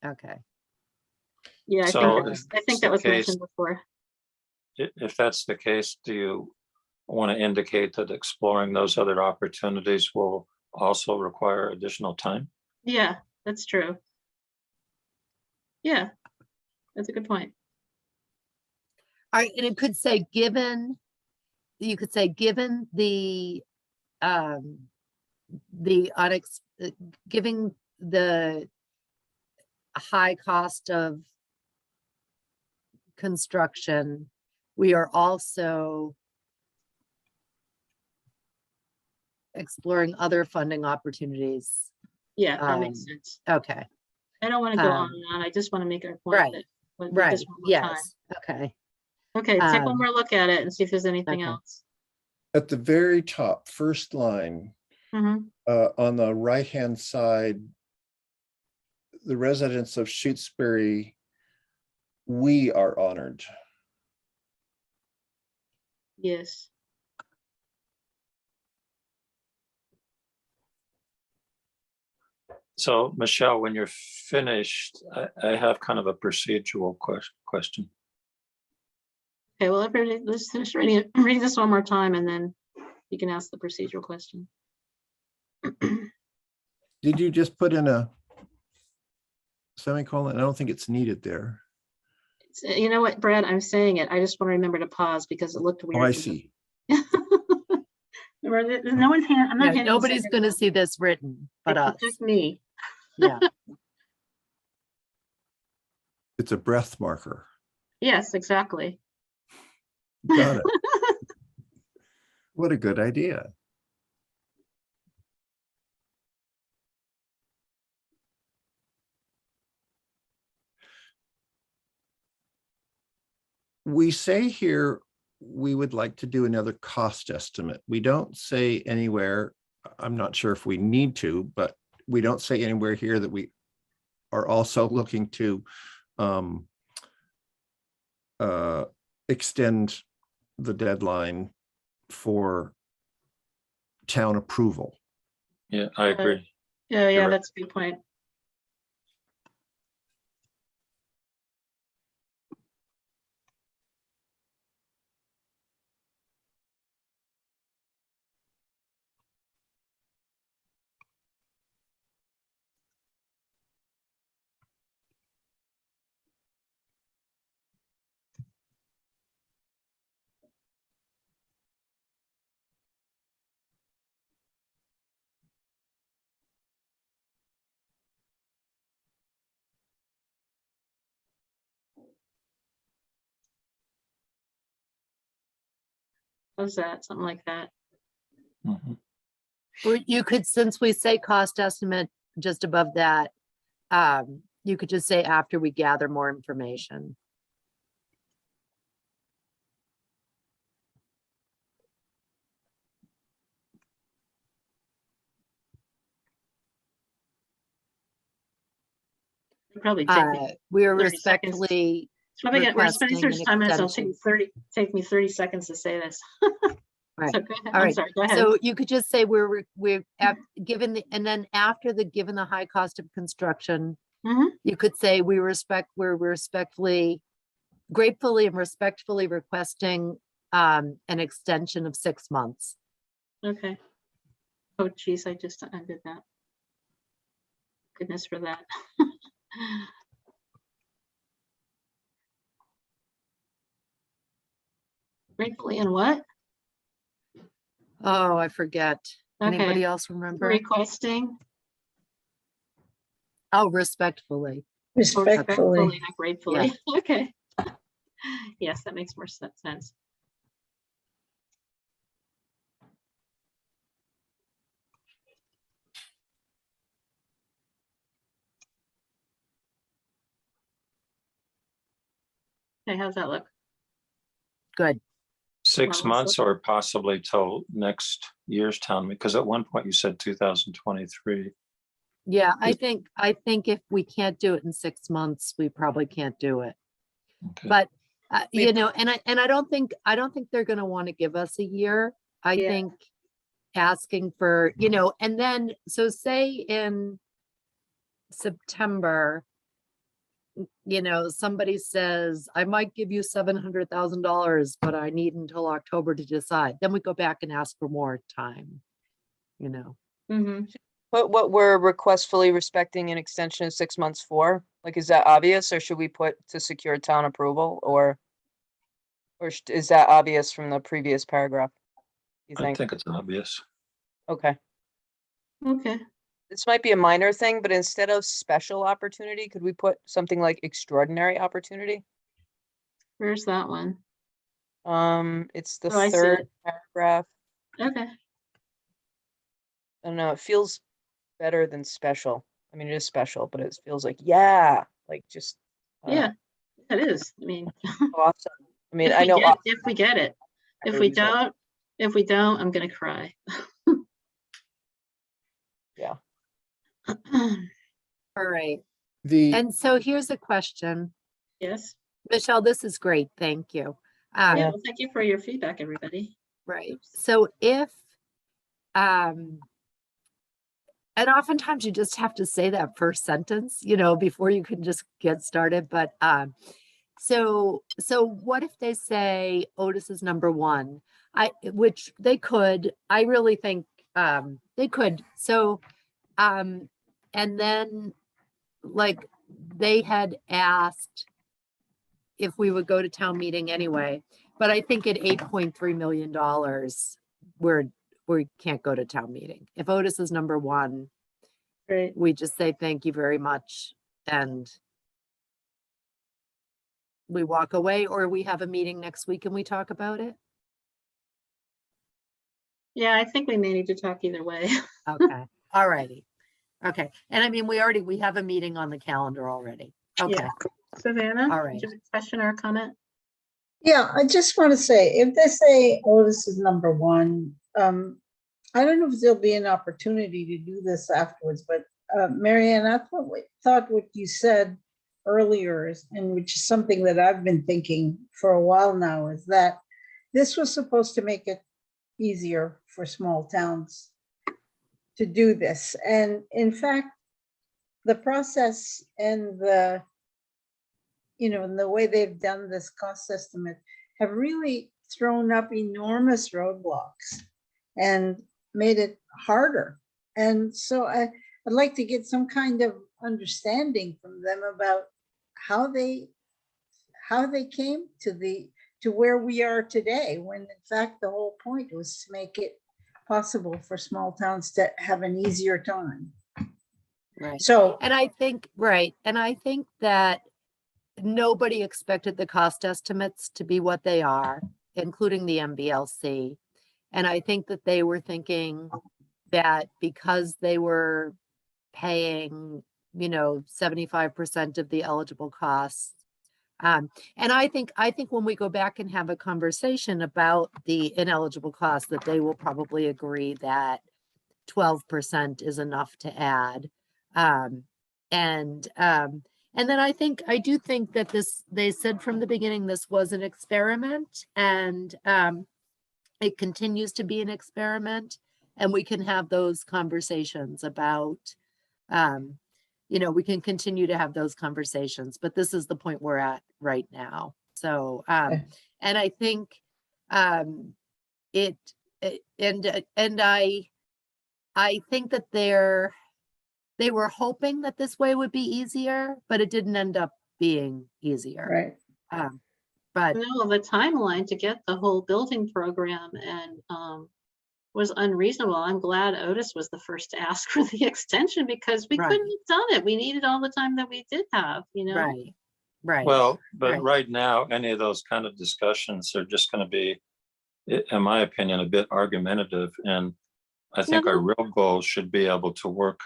okay. Yeah, So I if think it's that the was case- mentioned before. If that's the case, do you want to indicate that exploring those other opportunities will also require additional time? Yeah, that's true. Yeah, that's a good point. All right, and it could say, you could say, given the giving the high cost of construction, we are also exploring other funding opportunities. Yeah, that makes Um, sense. Okay, I don't want to go on um, and on. I just want to make our point. right, that we did right, this one more time. yes, okay. Okay, take one um, more look at it and see if there's anything okay. else. At the very top, first line, Mhm. on the right-hand side, the residents of Shutesbury, we are honored. Yes. So Michelle, when you're finished, I have kind of a procedural question. Okay, well, everybody, let's finish reading it, reading this one more time, and then you can ask the procedural question. Did you just put in a semicolon? I don't think it's needed there. You know what, Brad, I'm saying it. I just want to remember to pause because it looked weird. Oh, I see. There's no one's hand, I'm not Yeah, handing. nobody's second gonna one. see this written but us. It's just me. Yeah, It's a breath marker. Yes, exactly. Got it. What a good idea. We say here, we would like to do another cost estimate. We don't say anywhere, I'm not sure if we need to, but we don't say anywhere here that we are also looking to extend the deadline for town approval. Yeah, I agree. Yeah, You're right. that's a good point. How's that? Something like that. Mhm. or you could, since we say cost estimate just above that, you could just say after we gather more information. Probably take me We are 30 seconds. respectfully So if I get, we're spending so requesting much an time on this, it'll extension. take me 30 seconds to say this. Right. So go ahead. All I'm right. sorry, go ahead. So you could just say given the, and then after the, given the high cost of construction, Mhm. you could say we're respectfully, gratefully and respectfully requesting an extension of 6 months. Okay. Oh, geez, I just undid that. Goodness for that. Gratefully and what? Oh, I forget. Anybody Okay, else remember? requesting. Oh, respectfully. Oh, Respectfully. not gratefully. Okay. Yes, that makes more sense. Okay, how's that look? Good. 6 Well, months or possibly till next year's town, because at one point you said 2023. Yeah, I think if we can't do it in 6 months, we probably can't do it. Okay. But We- you know, and I don't think they're gonna want to give us a year. I Yeah. think asking for, you know, and then so say in September, you know, somebody says, I might give you $700,000, but I need until October to decide. Then we go back and ask for more time, you know. Mm-hmm. But what we're requestfully respecting an extension of 6 months for, like, is that obvious, or should we put to secure town approval, or is that obvious from the previous paragraph? You I think? think it's obvious. Okay. Okay. This might be a minor thing, but instead of special opportunity, could we put something like extraordinary opportunity? Where's that one? It's the Oh, I see third it. paragraph. Okay. I don't know, it feels better than special. I mean, it is special, but it feels like, yeah, like just Yeah, it is. I mean, awesome. I mean, I know. if we get it. If we don't, I'm gonna cry. Yeah. All right. The, And so here's a question. Yes. Michelle, this is great. Thank you. Yeah, Yeah. well, thank you for your feedback, everybody. Right. So if, and oftentimes you just have to say that first sentence, you know, before you can just get started. But, so what if they say Otis is number one? Which they could, I really think, they could. So, and then like they had asked if we would go to town meeting anyway, but I think at $8.3 million, we can't go to town meeting. If Otis is number one, Great. we just say thank you very much and we walk away, or we have a meeting next week and we talk about it. Yeah, I think we may need to talk either way. Okay. All righty. Okay. And I mean, we have a meeting on the calendar already. Okay. Yeah. Savannah, All right. did you have a question or a comment? Yeah, I just want to say, if they say, oh, this is number one, I don't know if there'll be an opportunity to do this afterwards, but Marianne, I thought what you said earlier, and which is something that I've been thinking for a while now, is that this was supposed to make it easier for small towns to do this. And in fact, the process and the way they've done this cost estimate have really thrown up enormous roadblocks and made it harder. And so I'd like to get some kind of understanding from them about how they came to where we are today, when in fact the whole point was to make it possible for small towns to have an easier time. Right. So And I think, right. And I think that nobody expected the cost estimates to be what they are, including the MBLC. And I think that they were thinking that because they were paying 75% of the eligible costs. And I think when we go back and have a conversation about the ineligible costs, that they will probably agree that 12% is enough to add. And then I do think that they said from the beginning, this was an experiment, and it continues to be an experiment, and we can have those conversations about, we can continue to have those conversations, but this is the point we're at right now. So, Okay. and I think, and I think that they were hoping that this way would be easier, but it didn't end up being easier. Right. But No, the timeline to get the whole building program and was unreasonable. I'm glad Otis was the first to ask for the extension because we Right. couldn't have done it. We needed all the time that we did have, right. Well, but Right. right now, any of those kind of discussions are just going to be, in my opinion, a bit argumentative. And I think our real goal should be able to work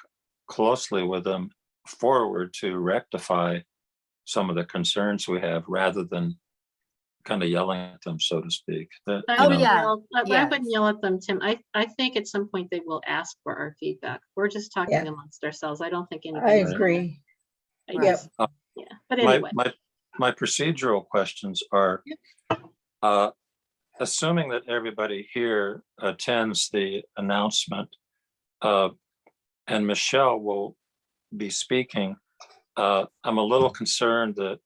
closely with them forward to rectify some of the concerns we have, rather than kind of yelling at them, so to speak. That, I Oh, wouldn't yeah. yell- I Yes. wouldn't yell at them, Tim. I think at some point they will ask for our feedback. We're just talking Yeah. amongst ourselves. I don't think I anybody's. agree. I Right. guess, yeah, but anyway. my procedural questions are, assuming that everybody here attends the announcement, and Michelle will be speaking, I'm a little concerned that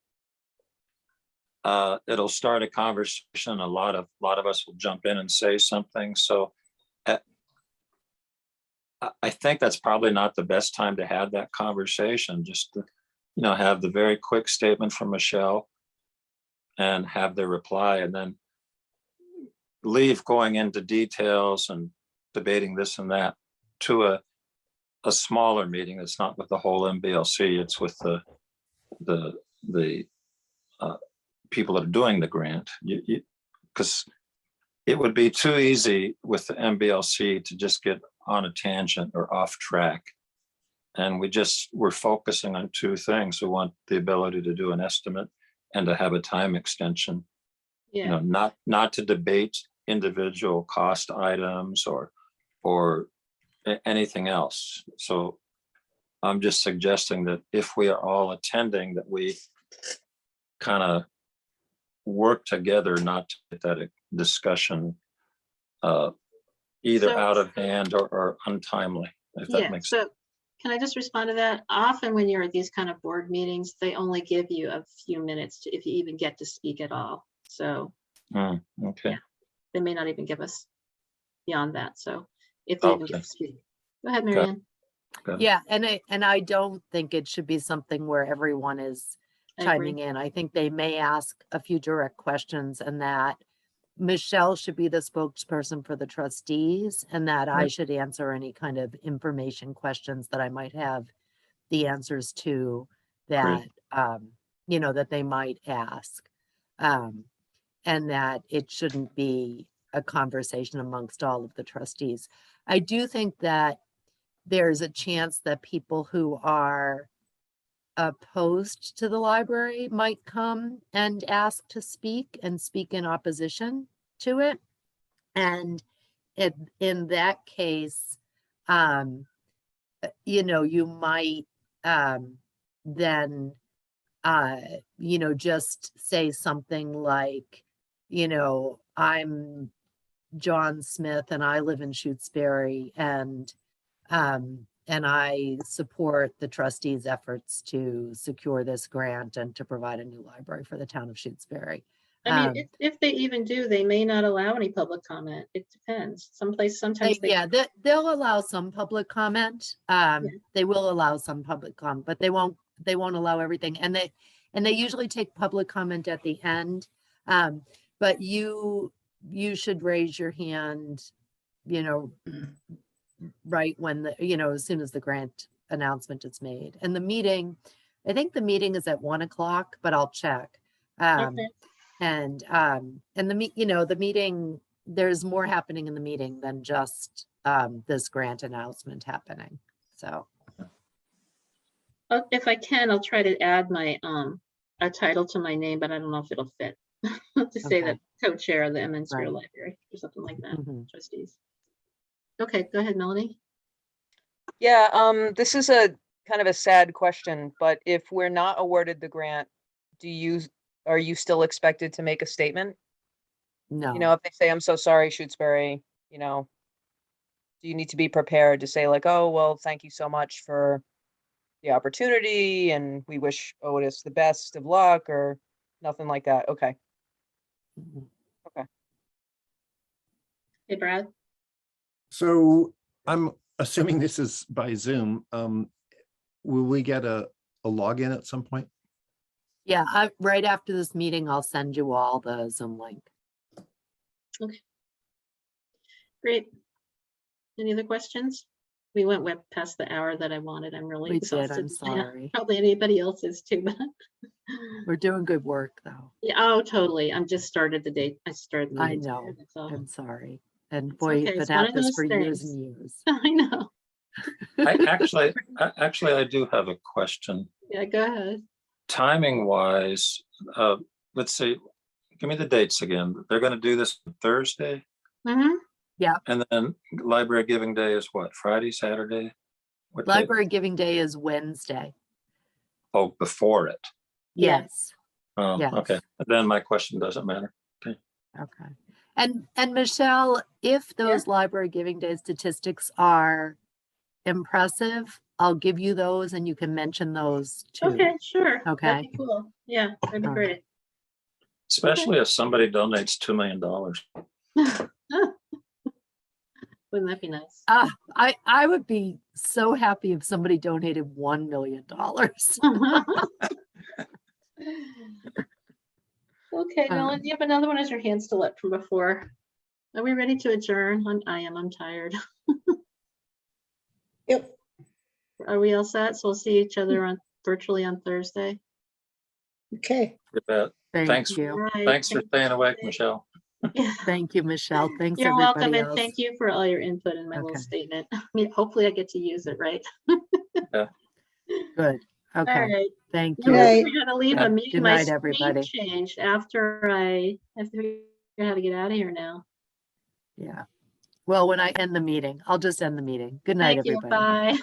it'll start a conversation. A lot of us will jump in and say something. So I think that's probably not the best time to have that conversation. Just to, have the very quick statement from Michelle and have their reply, and then leave going into details and debating this and that to a smaller meeting. It's not with the whole MBLC. It's with the people that are doing the grant. Because it would be too easy with the MBLC to just get on a tangent or off track. And we're focusing on two things. We want the ability to do an estimate and to have a time extension. Yeah. Not to debate individual cost items or anything else. So I'm just suggesting that if we are all attending, that we kind of work together, not to get that discussion either So- out of hand or untimely, if that Yeah, makes sense. so can I just respond to that? Often when you're at these kind of board meetings, they only give you a few minutes if you even get to speak at all. So Okay. they may not even give us beyond that. So if they even get Okay. to speak. Go ahead, Marianne. Yeah, and I don't think it should be something where everyone is I agree. chiming in. I think they may ask a few direct questions, and that Michelle should be the spokesperson for the trustees, and that I Right. should answer any kind of information questions that I might have the answers to, that, that they might ask. And that it shouldn't be a conversation amongst all of the trustees. I do think that there's a chance that people who are opposed to the library might come and ask to speak and speak in opposition to it. And in that case, you might then, just say something like, I'm John Smith and I live in Shutesbury, and I support the trustees' efforts to secure this grant and to provide a new library for the town of Shutesbury. I mean, if they even do, they may not allow any public comment. It depends. Sometimes they. Yeah, they'll allow some public comment. They will allow some public comment, but they won't allow everything. And they usually take public comment at the end. But you should raise your hand, right when as soon as the grant announcement is made. And I think the meeting is at 1:00, but I'll check. Okay. And the meeting, there's more happening in the meeting than just this grant announcement happening. So if I can, I'll try to add my, a title to my name, but I don't know if it'll fit. To say Okay. that co-chair of the Emmonsfield Right. Library or something like that, Mhm. trustees. Okay, go ahead, Melanie. Yeah, this is a kind of a sad question, but if we're not awarded the grant, are you still expected to make a statement? You know, No, if they say, I'm so sorry, Shutesbury, you know, do you need to be prepared to say like, oh, well, thank you so much for the opportunity and we wish Otis the best of luck or nothing like that? Okay. Mhm. Hey, Brad. So I'm assuming this is by Zoom. Will we get a login at some point? Yeah, right after this meeting, I'll send you all the Zoom link. Great. Any other questions? We went way past the hour that I wanted. I'm really We did, exhausted. I'm Yeah, sorry. probably anybody else is too, but. We're doing good work, though. Yeah, oh, totally. I'm just started the day. I started the I meeting. know, That's all. I'm sorry. And It's boy, you've okay, it's been one at of this those for years things. and years. I know. Actually, I do have a question. Yeah, go ahead. Timing wise, let's see, give me the dates again. They're gonna do this on Thursday, Mhm. and then Library Giving Day is what, Friday, Saturday? What day? Library Giving Day is Wednesday. Oh, before it. Yeah. Yes, Oh, Yes. okay. Then my question doesn't matter. okay. And Michelle, if those Library Giving Day statistics are impressive, I'll give you those and you can mention those too. Okay, sure. Okay. That'd be cool. Yeah, that'd be All right. great. Especially if somebody donates $2 million. Wouldn't that be nice? I would be so happy if somebody donated $1 million. Okay, Melanie, do you have another one as your hand still up from before? Are we ready to adjourn? I'm tired. Yep. Are we all set? So we'll see each other on virtually on Thursday. Okay. You bet. Thanks. Thank you. Right. Thanks for Thank staying awake, you. Michelle. Yeah. Thank you, Michelle. Thanks, You're welcome, everybody and else. thank you for all your input in my little Okay. statement. I mean, hopefully I get to use it, right? Good. All Okay. right. Thank Good you. night. We're gonna leave Yeah. a meeting. Good My night, screen everybody. changed after I have to figure out how to get out of here now. Yeah. Well, when I end the meeting, I'll just end the meeting. Good night, Thank you. everybody. Bye.